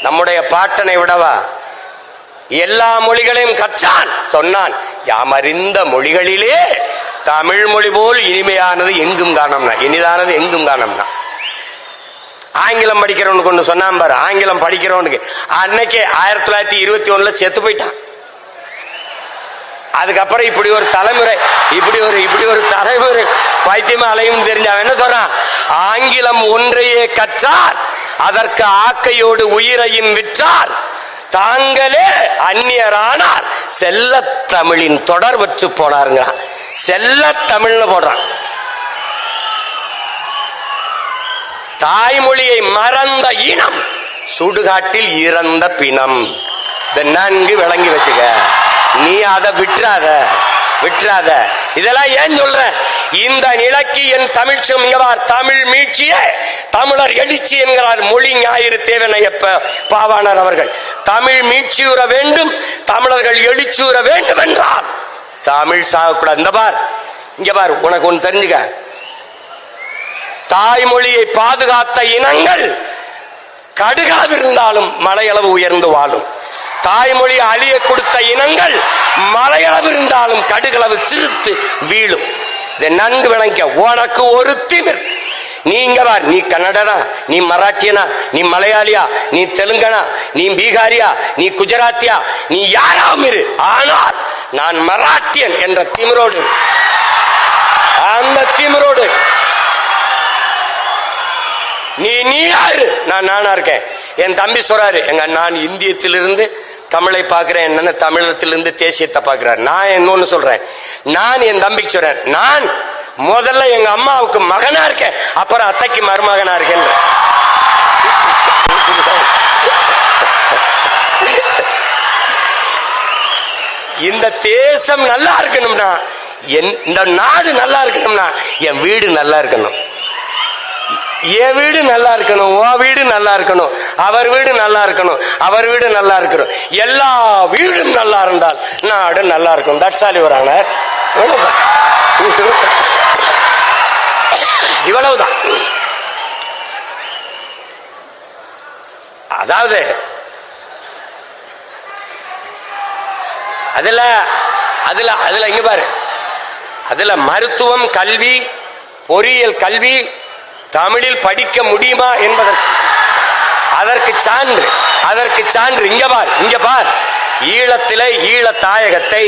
S1: நம்முடைய பாட்டனை விடவா எல்லா மொழிகளையும் கற்றான். சொன்னான், யாமறிந்த மொழிகளிலே தமிழ் மொழி போல் இனிமையானது எங்கும் காணோம்னா, இனிதானது எங்கும் காணோம்னா. ஆங்கிலம் படிக்கிறவனுக்கு ஒன்று சொன்னான் பாரு. ஆங்கிலம் படிக்கிறவனுக்கு அன்னைக்கே 1921 செத்து போயிட்டான். அதுக்கப்புறம் இப்படி ஒரு தலைமுறை பைத்தியமா அலையும் தெரிஞ்ச அவன் என்ன சொல்றான்? ஆங்கிலம் ஒன்றையே கற்றார், அதற்கு ஆக்கையோடு உயிரையும் விற்றார், தாங்களே அந்நியரானார், செல்ல தமிழின் தொடர் வச்சு போனாருங்க. செல்ல தமிழ்னு போடுறான். தாய்மொழியை மறந்த இனம் சுடுகாட்டில் இறந்த பிணம். நன்கு விளங்கி வச்சுக்க. நீ அதை விட்டுறாத. இதெல்லாம் ஏன் சொல்ற? இந்த நிலைக்கு என் தமிழ் மீட்சியே தமிழர் எழுச்சி என்கிறார் மொழி ஞாயிறு தேவனையப்ப பாவாணர் அவர்கள். தமிழ் மீட்சியுற வேண்டும், தமிழர்கள் எழுச்சியுற வேண்டும் என்றால் தமிழ் சாகக்கூடாது. இங்க பார், உனக்கு ஒன்று தெரிஞ்சுக்க. தாய்மொழியை பாதுகாத்த இனங்கள் கடுகளவிருந்தாலும் மலையளவு உயர்ந்து வாழும். தாய்மொழி அழிய கொடுத்த இனங்கள் மலையளவு இருந்தாலும் கடுகளவு சிரித்து வீழும். இதை நன்கு விளங்க. உனக்கு ஒரு திமிர். நீங்க பார், நீ கன்னடனா, நீ மராட்டியனா, நீ மலையாளியா, நீ தெலுங்கனா, நீ பீகாரியா, நீ குஜராத்தியா, நீ யாராவும் இரு. ஆனால் நான் மராட்டியன் என்ற திமிரோடு, அந்த திமிரோடு நீ யாரு? நானா இருக்கேன். என் தம்பி சொல்றாரு, நான் இந்தியத்திலிருந்து தமிழை பார்க்கிறேன், என்னன்னு தமிழகத்திலிருந்து தேசியத்தை பார்க்கிறார். நான் இன்னொன்னு சொல்றேன், நான் என் தம்பிக்கு சொல்றேன், நான் முதல்ல எங்க அம்மாவுக்கு மகனா இருக்கேன், அப்புறம் அத்தைக்கு மருமகனா இருக்கேன். இந்த தேசம் நல்லா இருக்கணும்னா, இந்த நாடு நல்லா இருக்கணும்னா என் வீடு நல்லா இருக்கணும். என் வீடு நல்லா இருக்கணும், உன் வீடு நல்லா இருக்கணும், அவர் வீடு நல்லா இருக்கணும், அவர் வீடு நல்லா இருக்கணும். எல்லா வீடும் நல்லா இருந்தால் நாடு நல்லா இருக்கும். தட்சாலி வராங்க. இவ்வளவுதான். அதாவது அதுல இங்க பாரு, அதுல மருத்துவம் கல்வி, பொறியியல் கல்வி தமிழில் படிக்க முடியுமா என்பதற்கு அதற்கு சான்று இங்க பார். ஈழத்திலே ஈழத்தாயகத்தை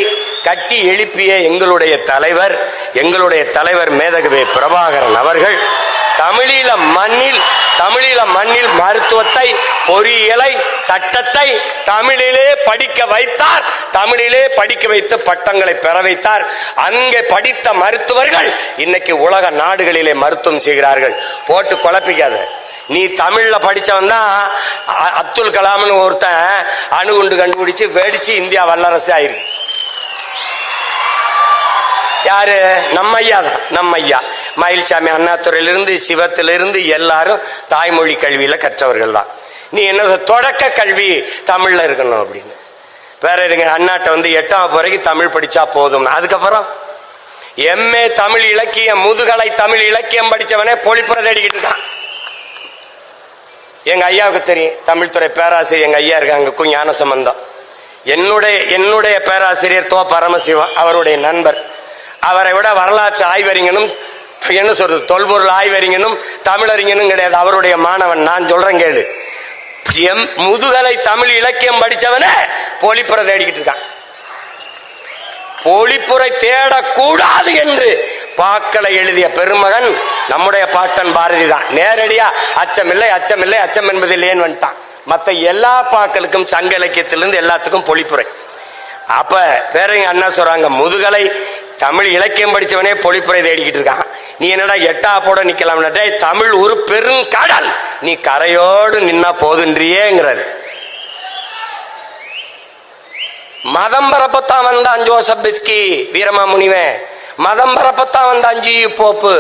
S1: கட்டி எழுப்பிய எங்களுடைய தலைவர் மேதகவே பிரபாகரன் அவர்கள் தமிழீழ மண்ணில் மருத்துவத்தை, பொறியியலை, சட்டத்தை தமிழிலே படிக்க வைத்தார். தமிழிலே படிக்க வைத்து பட்டங்களை பெற வைத்தார். அங்கே படித்த மருத்துவர்கள் இன்னைக்கு உலக நாடுகளிலே மருத்துவம் செய்கிறார்கள். போட்டு குழப்பிக்காத. நீ தமிழ்ல படிச்சவன் தான் அப்துல் கலாம்னு ஒருத்தன் அணுகுண்டு கண்டுபிடிச்சு வெடிச்சு இந்தியா வல்லரசு ஆயிருக்கு. யாரு? நம்ம ஐயா மயில்சாமி அண்ணாதுறையிலிருந்து சிவத்திலிருந்து எல்லாரும் தாய்மொழி கல்வியில கற்றவர்கள் தான். நீ என்ன தொடக்க கல்வி தமிழ்ல இருக்கணும் அப்படின்னு வேற இருங்க. அண்ணாட்ட 8ஆம் வரைக்கும் தமிழ் படிச்சா போதும். அதுக்கப்புறம் எம்ஏ தமிழ் இலக்கியம், முதுகலை தமிழ் இலக்கியம் படிச்சவனே பொழிப்புற தேடிக்கிட்டு இருக்கான். எங்க ஐயாவுக்கு தெரியும், தமிழ் துறை பேராசிரியர் எங்க ஐயா இருக்காங்க, ஞான சம்பந்தம். என்னுடைய பேராசிரியர் தோ பரமசிவம், அவருடைய நண்பர். அவரை விட வரலாற்று ஆய்வறிஞனும் தொல்பொருள் ஆய்வறிஞனும் தமிழறிஞனும் கிடையாது. அவருடைய மாணவன். நான் சொல்றேன் கேளு. முதுகலை தமிழ் இலக்கியம் படிச்சவன பொழிப்புரை தேடிக்கிட்டு இருக்கான். பொழிப்புரை தேடக்கூடாது என்று பாக்களை எழுதிய பெருமகன் நம்முடைய பாட்டன் பாரதி தான். நேரடியா அச்சமில்லை அச்சமில்லை அச்சம் என்பதில்லைன்னு வந்துட்டான். மற்ற எல்லா பாக்களுக்கும் சங்க இலக்கியத்திலிருந்து எல்லாத்துக்கும் பொழிப்புரை. அப்ப பேரங்க அண்ணா சொல்றாங்க, முதுகலை தமிழ் இலக்கியம் படிச்சவனே பொழிப்புரை தேடிக்கிட்டு இருக்கான், நீ என்னடா எட்டா போட நிக்கலாம்? தமிழ் ஒரு பெருங்கடல், நீ கரையோடு நின்னா போதுன்றியேங்கிறாரு. மதம் பரப்பத்தான் வந்தான் ஜோசப் பிஸ்கி வீரமாமுனிவன், மதம் பரப்பத்தான் வந்தான் ஜி போப்பு.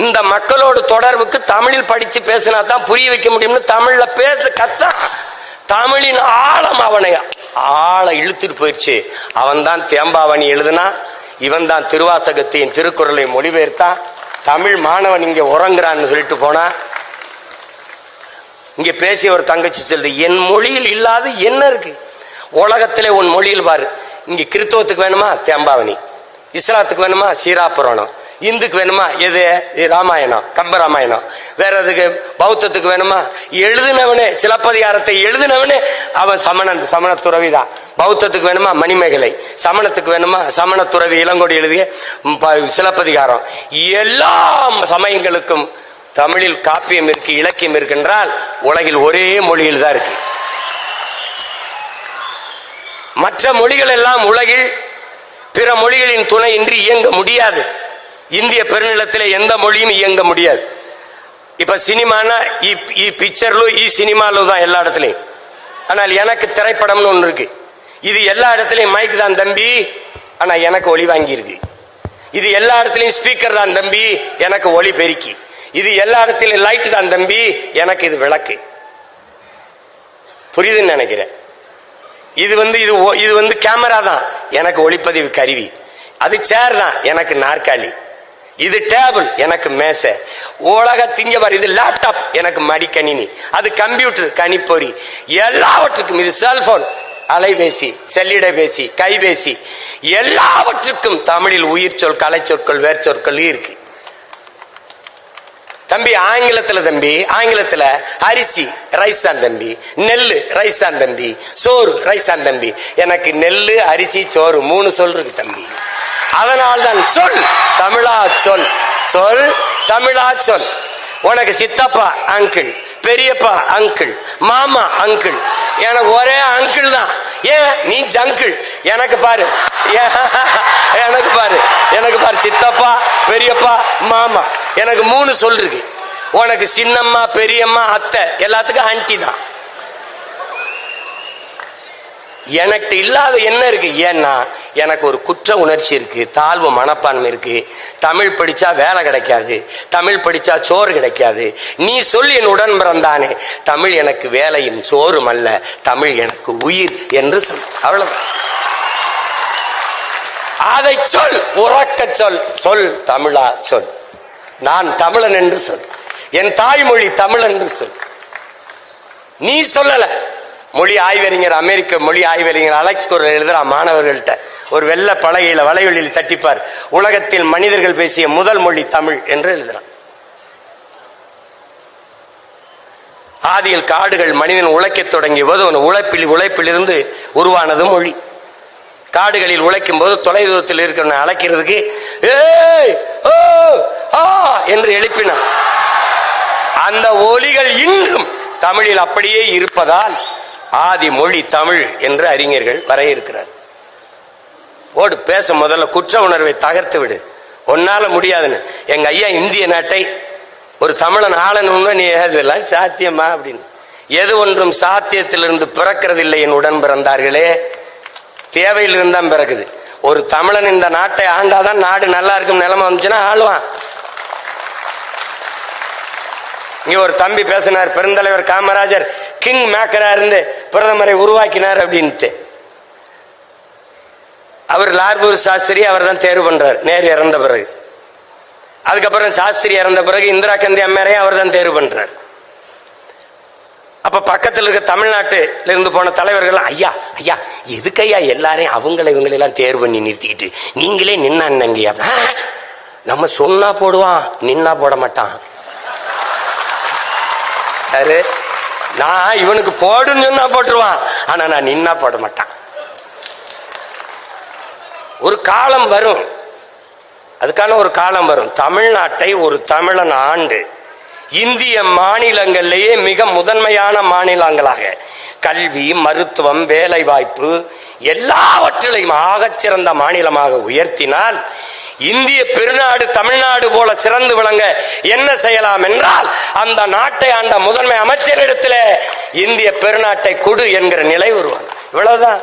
S1: இந்த மக்களோடு தொடர்புக்கு தமிழில் படிச்சு பேசினா தான் புரிய வைக்க முடியும்னு தமிழ்ல பேச கத்தான். தமிழின் ஆழம் அவனை ஆள இழுத்துட்டு போயிடுச்சு. அவன் தான் தேம்பாவணி எழுதுனா, இவன் தான் திருவாசகத்தையும் திருக்குறளை மொழிபெயர்த்தான். தமிழ் மாணவன் இங்க உறங்குறான்னு சொல்லிட்டு போனா, இங்க பேசிய ஒரு தங்கச்சி சொல்லுது, என் மொழியில் இல்லாத என்ன இருக்கு உலகத்திலே? உன் மொழியில் பாரு. இங்க கிறிஸ்தவத்துக்கு வேணுமா தேம்பாவணி, இஸ்லாத்துக்கு வேணுமா சீராபுராணம், இந்துக்கு வேணுமா எது ராமாயணம் கம்பராமாயணம், வேற எதுக்கு பௌத்தத்துக்கு வேணுமா? எழுதினவனே சிலப்பதிகாரத்தை எழுதினவனே அவன் சமண துறவிதான். பௌத்தத்துக்கு வேணுமா மணிமேகலை, சமணத்துக்கு வேணுமா சமண துறவி இளங்கோடி எழுதிய சிலப்பதிகாரம். எல்லா சமயங்களுக்கும் தமிழில் காப்பியம் இருக்கு, இலக்கியம் இருக்கின்றால் உலகில் ஒரே மொழியில் தான் இருக்கு. மற்ற மொழிகள் எல்லாம் உலகில் பிற மொழிகளின் துணையின்றி இயங்க முடியாது. இந்திய பெருநிலத்திலே எந்த மொழியும் இயங்க முடியாது. இப்ப சினிமானா பிக்சர்லு சினிமாலு தான் எல்லா இடத்துலையும். ஆனால் எனக்கு திரைப்படம்னு ஒன்று இருக்கு. இது எல்லா இடத்துலையும் மைக் தான் தம்பி, ஆனா எனக்கு ஒலி வாங்கி இருக்கு. இது எல்லா இடத்துலையும் ஸ்பீக்கர் தான் தம்பி, எனக்கு ஒலி பெருக்கி. இது எல்லா இடத்துலையும் லைட் தான் தம்பி, எனக்கு இது விளக்கு. புரியுதுன்னு நினைக்கிறேன். இது வந்து கேமரா தான், எனக்கு ஒளிப்பதிவு கருவி. அது சேர் தான், எனக்கு நாற்காலி. இது டேபிள், எனக்கு மேசை. உலக திங்கவர் இது லேப்டாப், எனக்கு மடிக்கணினி. அது கம்ப்யூட்டர், கணிப்பொறி. எல்லாவற்றுக்கும் இது செல்போன், அலைபேசி, செல்லிடைபேசி, கைபேசி, எல்லாவற்றுக்கும் தமிழில் உயிர் சொல், கலை சொற்கள், வேர் சொற்கள் இருக்கு. தம்பி ஆங்கிலத்துல அரிசி ரைஸ் தான் தம்பி, நெல்லு ரைஸ் தான் தம்பி, சோறு ரைஸ் தான் தம்பி. எனக்கு நெல்லு அரிசி சோறு 3 சொல் இருக்கு தம்பி. அதனால்தான் சொல் தமிழா சொல், சொல் தமிழா சொல். உனக்கு சித்தப்பா அங்கிள், பெரியப்பா அங்கிள், மாமா அங்கிள், எனக்கு ஒரே அங்கிள் தான். ஏன் நீ ஜங்கிள்? எனக்கு பாரு எனக்கு பாரு சித்தப்பா பெரியப்பா மாமா, எனக்கு 3 சொல் இருக்கு. உனக்கு சின்னம்மா பெரியம்மா அத்தை, எல்லாத்துக்கும் ஆன்டி தான். எனக்கு இல்லாத என்ன இருக்கு? ஏன்னா எனக்கு ஒரு குற்ற உணர்ச்சி இருக்கு, தாழ்வு மனப்பான்மை இருக்கு. தமிழ் படிச்சா வேலை கிடைக்காது, தமிழ் படிச்சா சோறு கிடைக்காது. நீ சொல் என் உடன் பிறந்தானே, தமிழ் எனக்கு வேலையும் சோறும் அல்ல, தமிழ் எனக்கு உயிர் என்று சொல். அவ்வளவுதான். அதை சொல், உறக்க சொல், சொல் தமிழா சொல். நான் தமிழன் என்று சொல், என் தாய்மொழி தமிழ் என்று சொல். நீ சொல்லல. மொழி ஆய்வறிஞர், அமெரிக்க மொழி ஆய்வறிஞர் அலெக்ஸ் குரல் எழுதுறா மாணவர்கள்ட்ட, ஒரு வெள்ள பலகையில வலைவெளியில் தட்டிப்பார், உலகத்தில் மனிதர்கள் பேசிய முதல் மொழி தமிழ் என்று எழுதுறான். ஆதியில் காடுகள் மனிதன் உழைக்கத் தொடங்கிய போது உழைப்பிலிருந்து உருவானது மொழி. காடுகளில் உழைக்கும் போது தொலைதூரத்தில் இருக்கிற அழைக்கிறதுக்கு ஏய் ஓ ஆ என்று எழுப்பினான். அந்த ஒலிகள் இன்னும் தமிழில் அப்படியே இருப்பதால் ஆதி மொழி தமிழ் என்று அறிஞர்கள் வரையறுக்கிறார். ஓடு பேச முதல்ல குற்ற உணர்வை தகர்த்து விடு, ஒன்னால முடியாதுன்னு. எங்க ஐயா இந்திய நாட்டை ஒரு தமிழன் ஆளணும்னு நீ இதெல்லாம் சாத்தியமா அப்படின்னு. எது ஒன்றும் சாத்தியத்திலிருந்து பிறக்கிறதில்லை என் உடன் பிறந்தார்களே, தேவையிலிருந்து தான் பிறக்குது. ஒரு தமிழன் இந்த நாட்டை ஆண்டாதான் நாடு நல்லா இருக்கும் நிலைமை வந்துச்சுன்னா ஆளுவான். இங்க ஒரு தம்பி பேசினார், பெருந்தலைவர் காமராஜர் கிங் மேக்கரா இருந்து பிரதமரை உருவாக்கினார் அப்படின்ட்டு. அவர் லார்பூர் சாஸ்திரி அவர் தான் தேர்வு பண்றார் நேரு இறந்த பிறகு. அதுக்கப்புறம் சாஸ்திரி இறந்த பிறகு இந்திரா காந்தி அம்மையாரையும் அவர் தான் தேர்வு பண்றார். அப்ப பக்கத்தில் இருக்க தமிழ்நாட்டில இருந்து போன தலைவர்கள், ஐயா ஐயா எதுக்கையா எல்லாரையும் இவங்களெல்லாம் தேர்வு பண்ணி நிறுத்திக்கிட்டு நீங்களே நின்னாங்கய்யா? நம்ம சொன்னா போடுவான், நின்னா போட மாட்டான். நான் இவனுக்கு போடுன்னு சொன்னா போட்டுருவான், ஆனா நான் நின்னா போட மாட்டான். ஒரு காலம் வரும், அதுக்கான ஒரு காலம் வரும். தமிழ்நாட்டை ஒரு தமிழன் ஆண்டு இந்திய மாநிலங்களிலேயே மிக முதன்மையான மாநிலங்களாக கல்வி, மருத்துவம், வேலை வாய்ப்பு எல்லாவற்றிலையும் ஆகச்சிறந்த மாநிலமாக உயர்த்தினால் இந்திய பெருநாடு தமிழ்நாடு போல சிறந்து விளங்க என்ன செய்யலாம் என்றால், அந்த நாட்டை ஆண்ட முதன்மை அமைச்சரிடத்தில் இந்திய பெருநாட்டை கொடு என்கிற நிலை உருவாங்க. இவ்வளவுதான்.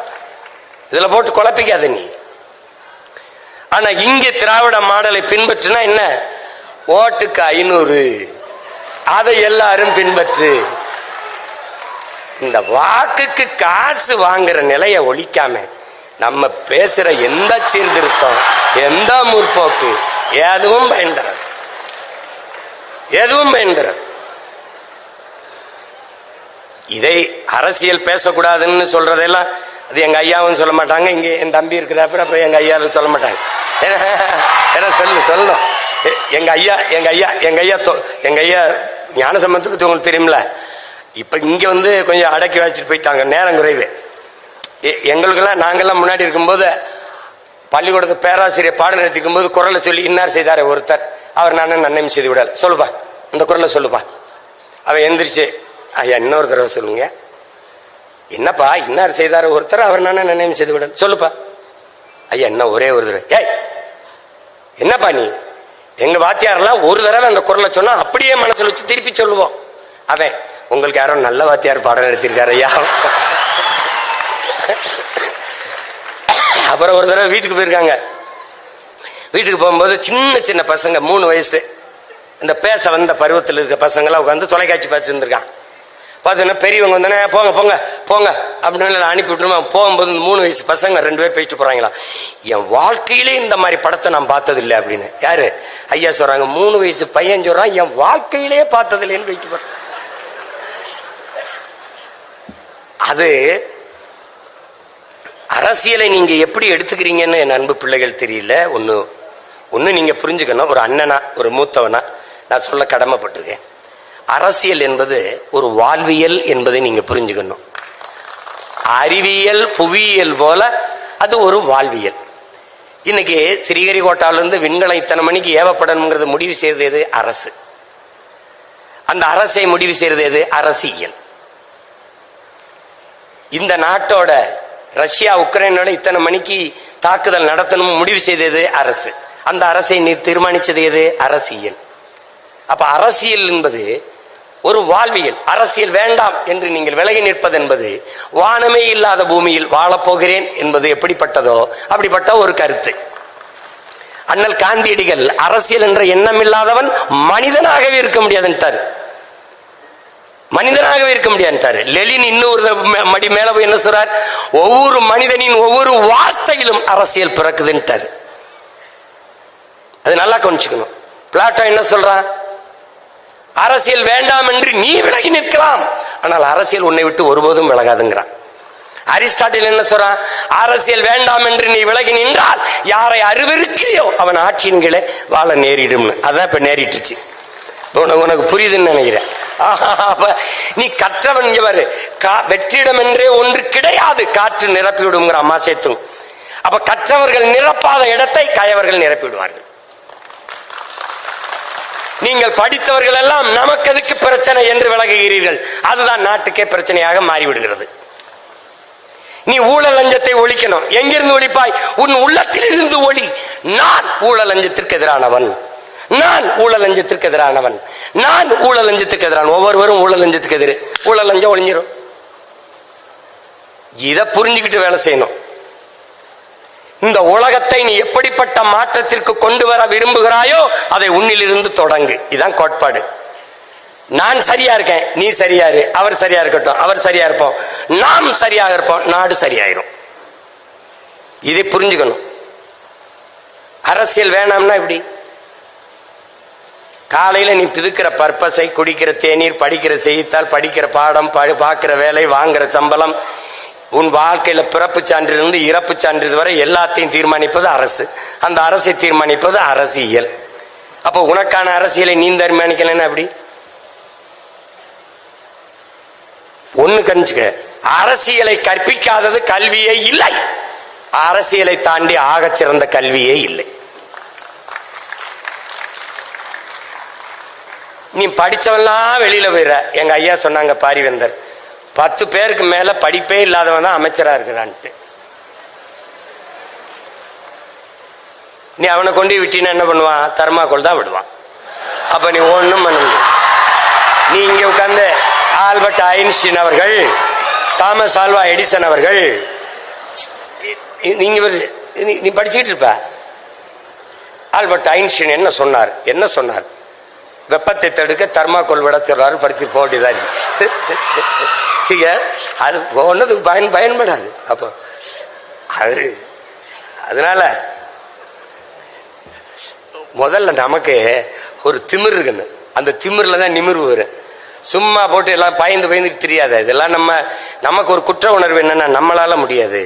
S1: இதுல போட்டு குழப்பிக்காத நீ. ஆனா இங்கே திராவிட மாடலை பின்பற்றினா என்ன? ஓட்டுக்கு 500, அதை எல்லாரும் பின்பற்று. இந்த வாக்குக்கு காசு வாங்குற நிலையை ஒழிக்காம நம்ம பேசுற எந்த சீர்திருத்தம், எந்த முற்போக்கு எதுவும் பயன்பெறாது, எதுவும் பயன்பெறாது. இதை அரசியல் பேசக்கூடாதுன்னு சொல்றதெல்லாம் அது எங்க ஐயாவும் சொல்ல மாட்டாங்க. இங்க என் தம்பி இருக்கிறப்ப அப்புறம் எங்க ஐயாவும் சொல்ல மாட்டாங்க. சொல்லணும் எங்க ஐயா ஞானசம்பந்தத்துக்கு உங்களுக்கு தெரியுமில்ல. இப்ப இங்க வந்து கொஞ்சம் அடக்கி வச்சுட்டு போயிட்டாங்க, நேரம் குறைவு. எங்களுக்கெல்லாம் நாங்கெல்லாம் முன்னாடி இருக்கும்போது பள்ளிக்கூடத்து பேராசிரியர் பாடம் நடத்திக்கும் போது குரலை சொல்லி இன்னார் செய்தாரு ஒருத்தர், அவர் நானும் நன்மை செய்து விடாது, சொல்லுப்பா இந்த குரலை சொல்லுப்பா. அவன் எந்திரிச்சு, ஐயா இன்னொரு தடவை சொல்லுங்க. என்னப்பா இன்னார் செய்தாரு ஒருத்தர், அவர் நானும் நன்மை செய்து விடாது, சொல்லுப்பா. ஐயா என்ன ஒரே ஒரு தடவை. ஏய் என்னப்பா நீ? எங்க வாத்தியாரெல்லாம் ஒரு தடவை அந்த குரலை சொன்னா அப்படியே மனசுல வச்சு திருப்பி சொல்லுவோம். அவன் உங்களுக்கு யாரோ நல்ல வாத்தியார் பாடம் நடத்திருக்காரு ஐயா. அப்புறம் ஒரு தடவை வீட்டுக்கு போயிருக்காங்க. வீட்டுக்கு போகும்போது சின்ன சின்ன பசங்க 3 வயசு இந்த பேச வந்த பருவத்தில் இருக்க பசங்களாம் உட்காந்து தொலைக்காட்சி பார்த்துட்டு இருந்திருக்கான். பார்த்தீங்கன்னா பெரியவங்க வந்தோடனே போங்க போங்க போங்க அப்படின்னு அனுப்பி விட்டுருமா. போகும்போது 3 வயசு பசங்க 2 பேர் போயிட்டு போறாங்களா. என் வாழ்க்கையிலே இந்த மாதிரி படத்தை நான் பார்த்தது இல்லை அப்படின்னு. யாரு? ஐயா சொல்றாங்க. 3 வயசு பையன் சொல்றான், என் வாழ்க்கையிலே பார்த்தது இல்லைன்னு போயிட்டு போறான். அது அரசியலை நீங்க எப்படி எடுத்துக்கிறீங்கன்னு என் அன்பு பிள்ளைகள் தெரியல. ஒன்னு நீங்க புரிஞ்சுக்கணும். ஒரு அண்ணனா, ஒரு மூத்தவனா நான் சொல்ல கடமைப்பட்டிருக்கேன். அரசியல் என்பது ஒரு வாழ்வியல் என்பதை நீங்க புரிஞ்சுக்கணும். அறிவியல் புவியியல் போல அது ஒரு வாழ்வியல். இன்னைக்கு ஸ்ரீஹரிகோட்டாவிலிருந்து விண்கலம் இத்தனை மணிக்கு ஏவப்படணுங்கிறது முடிவு செய்தது எது? அரசு. அந்த அரசை முடிவு செய்தது எது? அரசியல். இந்த நாட்டோட ரஷ்யா உக்ரைனோட இத்தனை மணிக்கு தாக்குதல் நடத்தணும் முடிவு செய்தது அரசு. அந்த அரசை தீர்மானிச்சது எது? அரசியல். அப்ப அரசியல் என்பது ஒரு வாழ்வியல். அரசியல் வேண்டாம் என்று நீங்கள் விலகி நிற்பது என்பது வானமே இல்லாத பூமியில் வாழப்போகிறேன் என்பது எப்படிப்பட்டதோ அப்படிப்பட்ட ஒரு கருத்து. அண்ணல் காந்தியடிகள் அரசியல் என்ற எண்ணம் இல்லாதவன் மனிதனாகவே இருக்க முடியாதுன்ட்டார். மனிதனாகவே இருக்க முடியாதுன்ட்டாரு. லெனின் இன்னொரு மடி மேல போய் என்ன சொல்றார்? ஒவ்வொரு மனிதனின் ஒவ்வொரு வார்த்தையிலும் அரசியல் பிறக்குதுன்ட்டார். அது நல்லா கொஞ்சிக்கணும். பிளாட்டோ என்ன சொல்றான்? அரசியல் வேண்டாம் என்று நீ விலகி நிற்கலாம், ஆனால் அரசியல் உன்னை விட்டு ஒருபோதும் விலகாதுங்கிறான். அரிஸ்டாட்டில் என்ன சொல்றான்? அரசியல் வேண்டாம் என்று நீ விலகி நின்றால் யாரை அருவருக்கிறியோ அவன் ஆட்சியின் கீழே வாழ நேரிடும். அதான் இப்ப நேரிட்டுச்சு. உனக்கு புரியுதுன்னு நினைக்கிறேன். நீ கற்றவன் இவர் வெற்றிடம் என்றே ஒன்று கிடையாது, காற்று நிரப்பிவிடுங்கிற அம்மா சேர்த்தும். அப்ப கற்றவர்கள் நிரப்பாத இடத்தை கயவர்கள் நிரப்பிவிடுவார்கள். நீங்கள் படித்தவர்கள் எல்லாம் நமக்கு எதுக்கு பிரச்சனை என்று விலகுகிறீர்கள். அதுதான் நாட்டுக்கே பிரச்சனையாக மாறிவிடுகிறது. நீ ஊழல் லஞ்சத்தை ஒழிக்கணும். எங்கிருந்து ஒழிப்பாய்? உன் உள்ளத்தில் இருந்து ஒளி. நான் ஊழல் லஞ்சத்திற்கு எதிரானவன், நான் ஊழல் லஞ்சத்திற்கு எதிரானவன், நான் ஊழல் லஞ்சத்துக்கு எதிரான. ஒவ்வொருவரும் ஊழல் லஞ்சத்துக்கு எதிர. ஊழல் லஞ்சம் ஒழிஞ்சிரும். இதை புரிஞ்சுக்கிட்டு வேலை செய்யணும். இந்த உலகத்தை நீ எப்படிப்பட்ட மாற்றத்திற்கு கொண்டு வர விரும்புகிறாயோ அதை உன்னிலிருந்து தொடங்கு. இதுதான் கோட்பாடு. நான் சரியா இருக்கேன், நீ சரியாரு, அவர் சரியா இருக்கட்டும், அவர் சரியா இருப்போம், நாம் சரியாக இருப்போம், நாடு சரியாயிரும். இதை புரிஞ்சுக்கணும். அரசியல் வேணாம்னா இப்படி காலையில நீ பிதுக்கிற பர்பஸை, குடிக்கிற தேநீர், படிக்கிற செய்தித்தாள், படிக்கிற பாடம், பார்க்கிற வேலை, வாங்குற சம்பளம், உன் வாழ்க்கையில பிறப்பு சான்றிலிருந்து இறப்பு சான்றிதழ் வரை எல்லாத்தையும் தீர்மானிப்பது அரசு. அந்த அரசை தீர்மானிப்பது அரசியல். அப்போ உனக்கான அரசியலை நீ தீர்மானிக்கலன்னா அப்படி ஒண்ணு கஞ்சுக்க, அரசியலை கற்பிக்காதது கல்வியே இல்லை. அரசியலை தாண்டி ஆகச் சிறந்த கல்வியே இல்லை. நீ படிச்சவெல்லாம் வெளியில போயிடுற. எங்க ஐயா சொன்னாங்க பாரிவேந்தர், 10 பேருக்கு மேல படிப்பே இல்லாதவன் தான் அமைச்சரா இருக்கிறான்ட்டு. நீ அவனை கொண்டு விட்டினா என்ன பண்ணுவான்? தர்மாக்கோல் தான் விடுவான். அப்ப நீ ஒண்ணும் பண்ண முடியும். நீ இங்க உட்கார்ந்து ஆல்பர்ட் ஐன்ஸ்டீன் அவர்கள், தாமஸ் ஆல்வா எடிசன் அவர்கள், நீ படிச்சுட்டு இருப்ப. ஆல்பர்ட் ஐன்ஸ்டீன் என்ன சொன்னார்? என்ன சொன்னார்? வெப்பத்தை தடுக்க தர்மாக்கோல் விட தருவாரு, படித்து போட்டிதான். அது ஒன்னதுக்கு பயன்படாது. அப்போ அது அதனால முதல்ல நமக்கு ஒரு திமிர் இருக்குன்னு, அந்த திமிர்ல தான் நிமிர்வு வரும். சும்மா போட்டு எல்லாம் பயந்து தெரியாத. இதெல்லாம் நமக்கு ஒரு குற்ற உணர்வு என்னன்னா, நம்மளால முடியாது,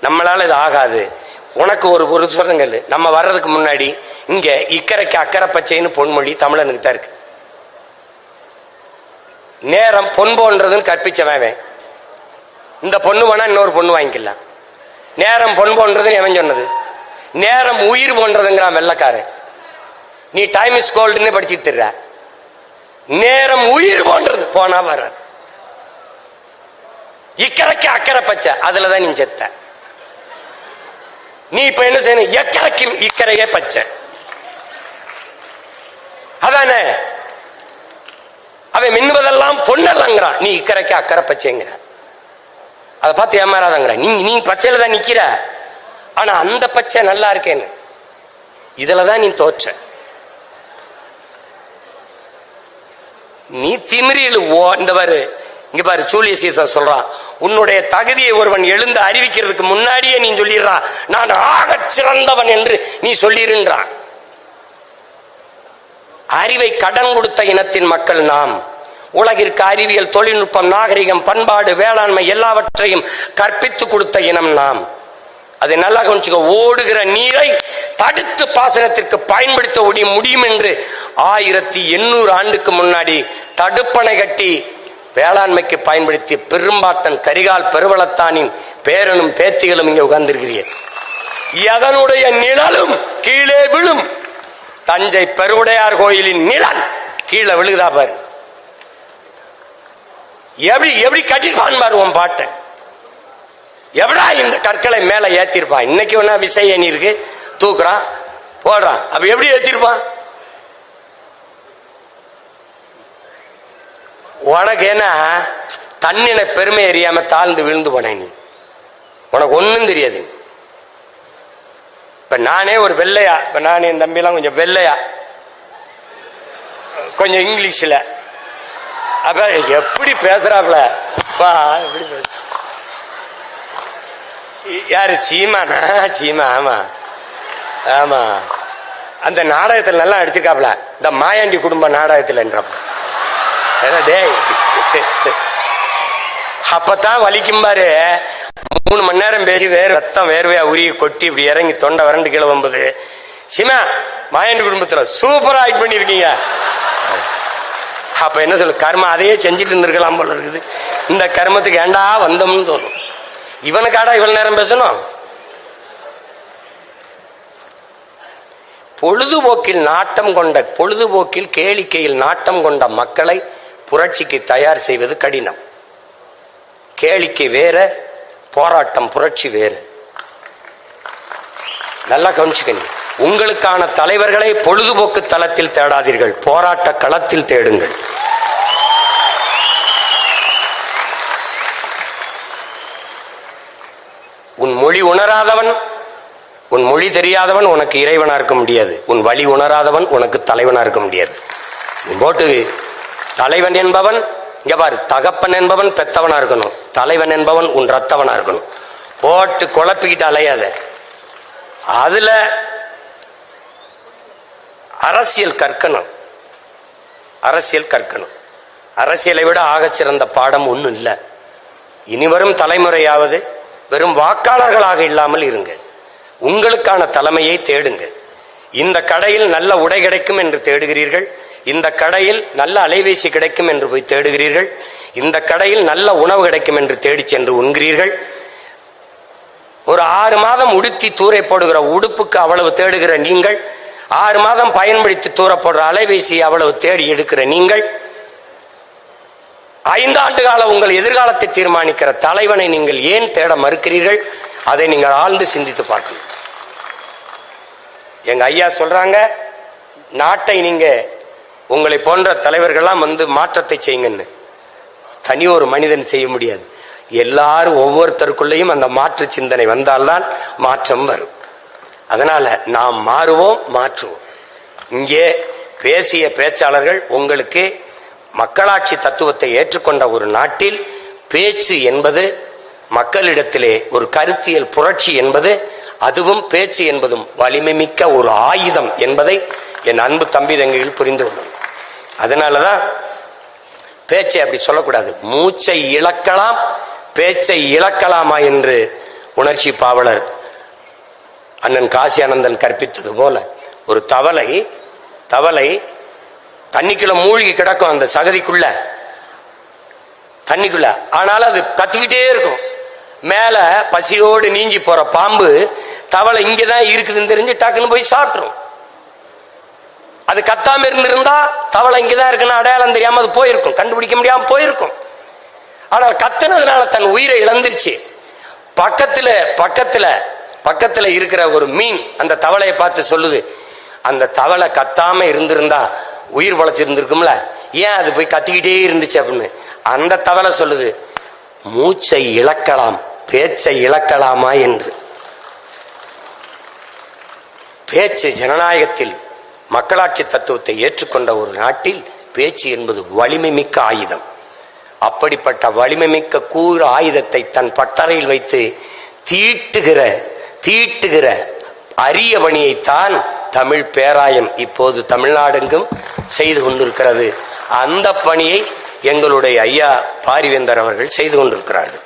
S1: நம்மளால இது ஆகாது. உனக்கு ஒரு சொல்லுங்கள். நம்ம வர்றதுக்கு முன்னாடி இங்க இக்கரைக்கு அக்கறை பச்சைன்னு பொன்மொழி தமிழனுக்கு தான் இருக்கு. நேரம் பொன் போன்றதுன்னு கற்பிச்சவன். இந்த பொண்ணு வேணா இன்னொரு பொண்ணு வாங்கிக்கலாம். நேரம் பொன் போன்றதுன்னு எவன் சொன்னது? நேரம் உயிர் போன்றதுங்கிறான் வெள்ளக்காரன். நீ டைம் இஸ் கோல்டுன்னு படிச்சுட்டு இருக்க. நேரம் உயிர் போன்றது, போனா வராது. இக்கரைக்கு அக்கறை பச்சை, அதுலதான் நீ செத்த. நீ இப்ப என்ன செய்யணும்? எக்கரைக்கும் இக்கரையே பச்சை, அதானே? அவன் மின்னுவதெல்லாம் பொன்னல்லங்கிறான், நீ இக்கரைக்கு அக்கறை பச்சைங்கிற. அதை பார்த்து ஏமாறாதங்கிற. நீ பச்சையில தான் நிக்கிற. ஆனா அந்த பச்சை நல்லா இருக்கேன்னு இதுலதான் நீ தோற்ற. நீ திமிரில் இந்த பாரு, இங்க பாரு, ஜூலியஸ் சீசர் சொல்றான், உன்னுடைய தகுதியை ஒருவன் எழுந்து அறிவிக்கிறதுக்கு முன்னாடியே நீ சொல்லிடுறான், நான் ஆகச் சிறந்தவன் என்று நீ சொல்லிருன்றான். அறிவை கடன் கொடுத்த இனத்தின் மக்கள் நாம். உலகிற்கு அறிவியல், தொழில்நுட்பம், நாகரிகம், பண்பாடு, வேளாண்மை எல்லாவற்றையும் கற்பித்து கொடுத்த இனம் நாம். அதை நல்லா கவனிச்சுக்க. ஓடுகிற நீரை தடுத்து பாசனத்திற்கு பயன்படுத்த முடியும் என்று 1800 ஆண்டுக்கு முன்னாடி தடுப்பணை கட்டி வேளாண்மைக்கு பயன்படுத்திய பெரும்பாட்டன் கரிகால் பெருவளத்தானின் பேரனும் பேத்திகளும் இங்கே உட்கார்ந்திருக்கிறீர்கள். எதனுடைய நிழலும் கீழே விழும். தஞ்சை பெருவுடையார் கோயிலின் நிழல் கீழே விழுகுதா பாரு. எப்படி கட்டிருப்பான் பாரு உன் பாட்டை. எவடா இந்த கற்களை மேல ஏத்திருப்பான்? இன்னைக்கு வேணா விசை அணி இருக்கு, தூக்குறான் போடுறான். அப்ப எப்படி ஏத்திருப்பான்? உனக்கு என்ன தன்னின பெருமை அறியாம தாழ்ந்து விழுந்து போன நீ. உனக்கு ஒன்னும் தெரியாது. இப்ப நானே ஒரு வெள்ளையா, இப்ப நானே என் தம்பிலாம் கொஞ்சம் வெள்ளையா, கொஞ்சம் இங்கிலீஷ்ல, அப்ப எப்படி பேசுறாப்ல எப்படி பேச. யாரு? சீமானா? சீமா. ஆமா ஆமா, அந்த நாடகத்துல நல்லா அடிச்சிருக்காப்ல, இந்த மாயாண்டி குடும்ப நாடகத்துல என்றப்ப. டேய், அப்பதான் வலிக்கும் பாரு. 3 மணி நேரம் பேசி ரத்தம் வேர்வையா உரிய கொட்டி இப்படி இறங்கி தொண்டை வறண்டு கீழே வம்புது. சிமா, மாயாண்டி குடும்பத்துல சூப்பரா ஆக்ட் பண்ணிருக்கீங்க. அப்ப என்ன சொல்லு, கர்மம் அதையே செஞ்சுட்டு இருந்திருக்கலாம் போல இருக்குது. இந்த கர்மத்துக்கு ஏண்டா வந்தோம்னு தோணும். இவனுக்காடா இவ்வளவு நேரம் பேசணும்? பொழுதுபோக்கில் கேளிக்கையில் நாட்டம் கொண்ட மக்களை புரட்சிக்கு தயார் செய்வது கடினம். கேளிக்கை வேற, போராட்டம் புரட்சி வேறு. நல்லா கவனிச்சுக்கணும். உங்களுக்கான தலைவர்களை பொழுதுபோக்கு தளத்தில் தேடாதீர்கள், போராட்ட களத்தில் தேடுங்கள். உன் மொழி உணராதவன், உன் மொழி தெரியாதவன் உனக்கு இறைவனா இருக்க முடியாது. உன் வழி உணராதவன் உனக்கு தலைவனா இருக்க முடியாது. போட்டு தலைவன் என்பவன் இங்க பாரு, தகப்பன் என்பவன் பெத்தவனா இருக்கணும், தலைவன் என்பவன் உன் ரத்தவனா இருக்கணும். போட்டு குழப்பிக்கிட்டு அலையாத. அதுல அரசியல் கற்கணும். அரசியலை விட ஆகச் சிறந்த பாடம் ஒன்றும் இல்லை. இனிவரும் தலைமுறையாவது வெறும் வாக்காளர்களாக இல்லாமல் இருங்க. உங்களுக்கான தலைமையை தேடுங்க. இந்த கடையில் நல்ல உடை கிடைக்கும் என்று தேடுகிறீர்கள், இந்த கடையில் நல்ல அலைபேசி கிடைக்கும் என்று போய் தேடுகிறீர்கள், இந்த கடையில் நல்ல உணவு கிடைக்கும் என்று தேடி சென்று உண்கிறீர்கள். ஒரு 6 மாதம் உடுத்தி தூரை போடுகிற உடுப்புக்கு அவ்வளவு தேடுகிற நீங்கள், 6 மாதம் பயன்படுத்தி தூர போடுற அலைபேசி அவ்வளவு தேடி எடுக்கிற நீங்கள், 5 ஆண்டு கால உங்கள் எதிர்காலத்தை தீர்மானிக்கிற தலைவனை நீங்கள் ஏன் தேட மறுக்கிறீர்கள்? அதை நீங்கள் ஆழ்ந்து சிந்தித்து பார்க்கணும். எங்க ஐயா சொல்றாங்க, நாட்டை நீங்க உங்களை போன்ற தலைவர்கள்லாம் வந்து மாற்றத்தை செய்யுங்கன்னு. தனி ஒரு மனிதன் செய்ய முடியாது. எல்லாரும் ஒவ்வொருத்தருக்குள்ளேயும் அந்த மாற்று சிந்தனை வந்தால்தான் மாற்றம் வரும். அதனால நாம் மாறுவோம், மாற்றுவோம். இங்கே பேசிய பேச்சாளர்கள் உங்களுக்கு மக்களாட்சி தத்துவத்தை ஏற்றுக்கொண்ட ஒரு நாட்டில் பேச்சு என்பது மக்களிடத்திலே ஒரு கருத்தியல் புரட்சி என்பது, அதுவும் பேச்சு என்பதும் வலிமை மிக்க ஒரு ஆயுதம் என்பதை என் அன்பு தம்பி தங்கைகள் புரிந்து கொள்ளும். அதனாலதான் பேச்சை அப்படி சொல்லக்கூடாது. மூச்சை இழக்கலாம், பேச்சை இழக்கலாமா என்று உணர்ச்சி பாவலர் அண்ணன் காசி ஆனந்தன் கற்பித்தது போல, ஒரு தவளை தண்ணிக்குள்ள மூழ்கி கிடக்கும், அந்த சகதிக்குள்ள தண்ணிக்குள்ள, ஆனாலும் அது கத்திக்கிட்டே இருக்கும். மேல பசியோடு நீஞ்சி போற பாம்பு தவளை இங்கதான் இருக்குதுன்னு தெரிஞ்சு டக்குன்னு போய் சாப்பிட்டுரும். அது கத்தாம இருந்திருந்தா தவளை இங்கதான் இருக்குன்னு அடையாளம் தெரியாம அது போயிருக்கும், கண்டுபிடிக்க முடியாம போயிருக்கும். ஆனால் கத்துனதுனால தன் உயிரை இழந்துருச்சு. பக்கத்துல இருக்கிற ஒரு மீன் அந்த தவளையை பார்த்து சொல்லுது, அந்த தவளை கத்தாம இருந்திருந்தா உயிர் பொழைச்சிருந்திருக்கும்ல, ஏன் அது போய் கத்திக்கிட்டே இருந்துச்சு அப்படின்னு. அந்த தவளை சொல்லுது, மூச்சை இழக்கலாம், பேச்சை இழக்கலாமா என்று. பேச்சு ஜனநாயகத்தில் மக்களாட்சி தத்துவத்தை ஏற்றுக்கொண்ட ஒரு நாட்டில் பேச்சு என்பது வலிமை மிக்க ஆயுதம். அப்படிப்பட்ட வலிமை மிக்க கூற ஆயுதத்தை தன் பட்டறையில் வைத்து தீட்டுகிற அரிய பணியைத்தான் தமிழ் பேராயம் இப்போது தமிழ்நாடெங்கும் செய்து கொண்டிருக்கிறது. அந்த பணியை எங்களுடைய ஐயா பாரிவேந்தர் அவர்கள் செய்து கொண்டிருக்கிறார்கள்.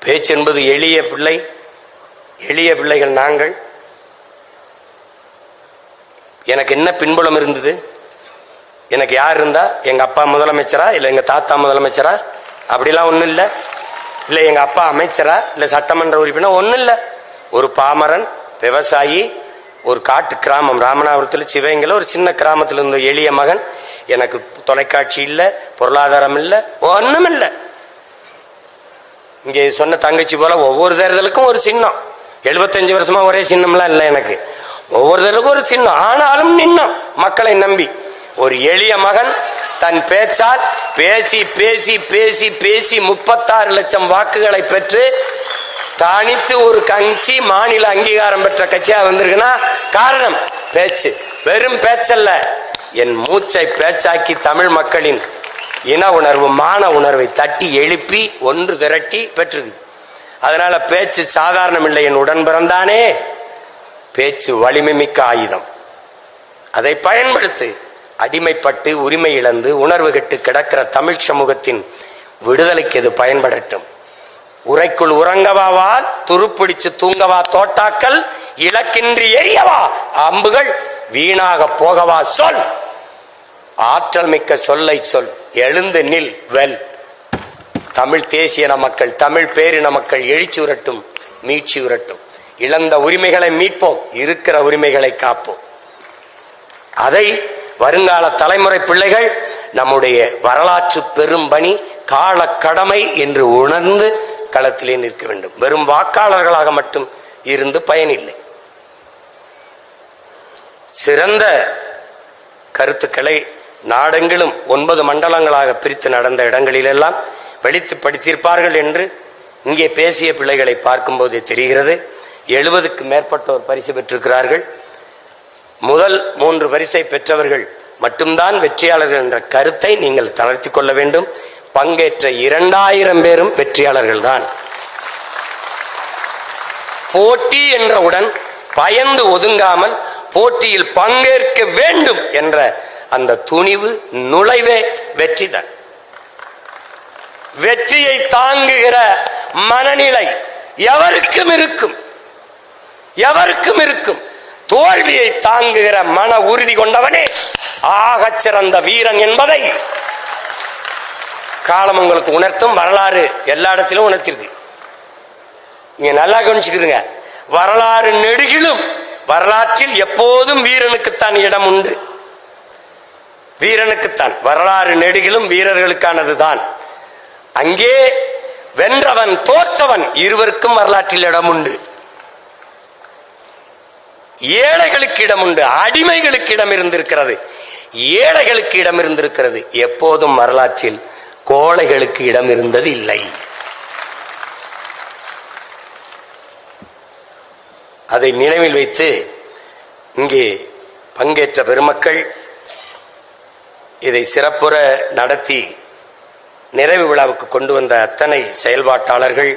S1: பேச்சு என்பது எளிய பிள்ளைகள் நாங்கள். எனக்கு என்ன பின்புலம் இருந்தது? எனக்கு யார் இருந்தா? எங்க அப்பா முதலமைச்சரா, இல்ல எங்க தாத்தா முதலமைச்சரா? அப்படிலாம் ஒண்ணும் இல்லை. இல்ல எங்க அப்பா அமைச்சரா, இல்ல சட்டமன்ற உறுப்பினர், ஒண்ணும் இல்லை. ஒரு பாமரன் விவசாயி, ஒரு காட்டு கிராமம் ராமநாதபுரத்தில் சிவகங்கையில் ஒரு சின்ன கிராமத்தில் இருந்த எளிய மகன். எனக்கு தொலைக்காட்சி இல்லை, பொருளாதாரம் இல்லை, ஒண்ணும் இல்லை. இங்கே சொன்ன தங்கச்சி போல ஒவ்வொரு தேர்தலுக்கும் ஒரு சின்னம். 75 வருஷமா ஒரே சின்னம்லாம் இல்லை எனக்கு. ஒவ்வொரு தேர்தலுக்கும் ஒரு சின்னம். ஆனாலும் நின்னம் மக்களை நம்பி. ஒரு எளிய மகன் தன் பேச்சால் பேசி பேசி பேசி பேசி 36 லட்சம் வாக்குகளை பெற்று தனித்து ஒரு கட்சி மாநில அங்கீகாரம் பெற்ற கட்சியா வந்திருக்குன்னா காரணம் பேச்சு. வெறும் பேச்சல்ல, என் மூச்சை பேச்சாக்கி தமிழ் மக்களின் இன உணர்வு, மான உணர்வை தட்டி எழுப்பி ஒன்று திரட்டி பெற்றிருக்கு. அதனால பேச்சு சாதாரணம் இல்லை. என் உடன் பிறந்தானே, பேச்சு வலிமை மிக்க ஆயுதம். அதை பயன்படுத்து. அடிமைப்பட்டு உரிமை இழந்து உணர்வு கெட்டு கிடக்கிற தமிழ் சமூகத்தின் விடுதலைக்கு இது பயன்படட்டும். உரைக்குள் உறங்கவாவா, துருப்பிடிச்சு தூங்கவா தோட்டாக்கள், இலக்கின்றி எரியவா அம்புகள், வீணாக போகவா சொல், ஆற்றல் மிக்க சொல்லை சொல், எழுந்து நில் வெல். தமிழ் தேசிய மக்கள், தமிழ் பேரின மக்கள் எழுச்சி உரட்டும், மீட்சி உரட்டும். இழந்த உரிமைகளை மீட்போம், இருக்கிற உரிமைகளை காப்போம். அதை வருங்கால தலைமுறை பிள்ளைகள் நம்முடைய வரலாற்று பெரும் பணி, கால கடமை என்று உணர்ந்து களத்திலே நிற்க வேண்டும். வெறும் வாக்காளர்களாக மட்டும் இருந்து பயனில்லை. சிறந்த கருத்துக்களை நாடெங்கிலும் 9 மண்டலங்களாக பிரித்து நடந்த இடங்களிலெல்லாம் வெளித்து படித்திருப்பார்கள் என்று இங்கே பேசிய பிள்ளைகளை பார்க்கும்போதே தெரிகிறது. 70க்கு மேற்பட்டோர் பரிசு பெற்றிருக்கிறார்கள். முதல் 3 பரிசை பெற்றவர்கள் மட்டும்தான் வெற்றியாளர்கள் என்ற கருத்தை நீங்கள் தளர்த்தி கொள்ள வேண்டும். பங்கேற்ற 2000 பேரும் வெற்றியாளர்கள் தான். போட்டி என்றவுடன் பயந்து ஒதுங்காமல் போட்டியில் பங்கேற்க வேண்டும் என்ற அந்த துணிவு, நுழைவே வெற்றிதான். வெற்றியை தாங்குகிற மனநிலை எவருக்கும் இருக்கும். தோல்வியை தாங்குகிற மன உறுதி கொண்டவனே ஆகச் சிறந்த வீரன் என்பதை காலம் உங்களுக்கு உணர்த்தும். வரலாறு எல்லா இடத்திலும் உணர்த்திருக்கு. நீங்க நல்லா கவனிச்சுக்கிறீங்க. வரலாறு நெடுகிலும் வரலாற்றில் எப்போதும் வீரனுக்குத்தான் இடம் உண்டு. வீரனுக்குத்தான் வரலாறு நெடுகிலும் வீரர்களுக்கானதுதான். அங்கே வென்றவன் தோற்றவன் இருவருக்கும் வரலாற்றில் இடம் உண்டு. ஏழைகளுக்கு இடம் உண்டு, அடிமைகளுக்கு இடம் இருந்திருக்கிறது, ஏழைகளுக்கு இடம் இருந்திருக்கிறது. எப்போதும் வரலாற்றில் கோழைகளுக்கு இடம் இருந்தது இல்லை. அதை நினைவில் வைத்து இங்கே பங்கேற்ற பெருமக்கள், இதை சிறப்புற நடத்தி நிறைவு விழாவுக்கு கொண்டு வந்த அத்தனை செயல்பாட்டாளர்கள்,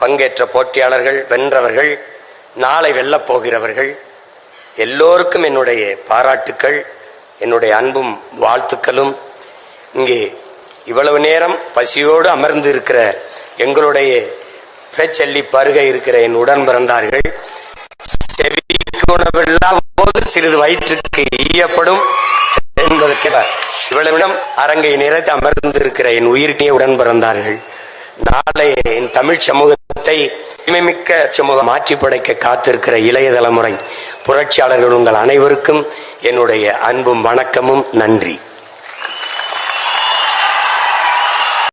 S1: பங்கேற்ற போட்டியாளர்கள், வென்றவர்கள், நாளை வெல்லப் போகிறவர்கள் எல்லோருக்கும் என்னுடைய பாராட்டுக்கள், என்னுடைய அன்பும் வாழ்த்துக்களும். இங்கே இவ்வளவு நேரம் பசியோடு அமர்ந்து இருக்கிற எங்களுடைய பேச்சல்லி பருக இருக்கிற என் உடன் பிறந்தார்கள், செவிக்கு உணவில்லாத போது சிறிது வயிற்றுக்கு ஈயப்படும் என்பதற்கு இவ்வளவு இடம் அரங்கை நிறைத்து அமர்ந்து இருக்கிற என் உயிர்கிய உடன் பிறந்தார்கள், நாளை என் தமிழ் சமூகத்தை மிக்க சமூகம் மாற்றி படைக்க காத்திருக்கிற இளைய தலைமுறை புரட்சியாளர்கள் உங்கள் அனைவருக்கும் என்னுடைய அன்பும் வணக்கமும் நன்றி.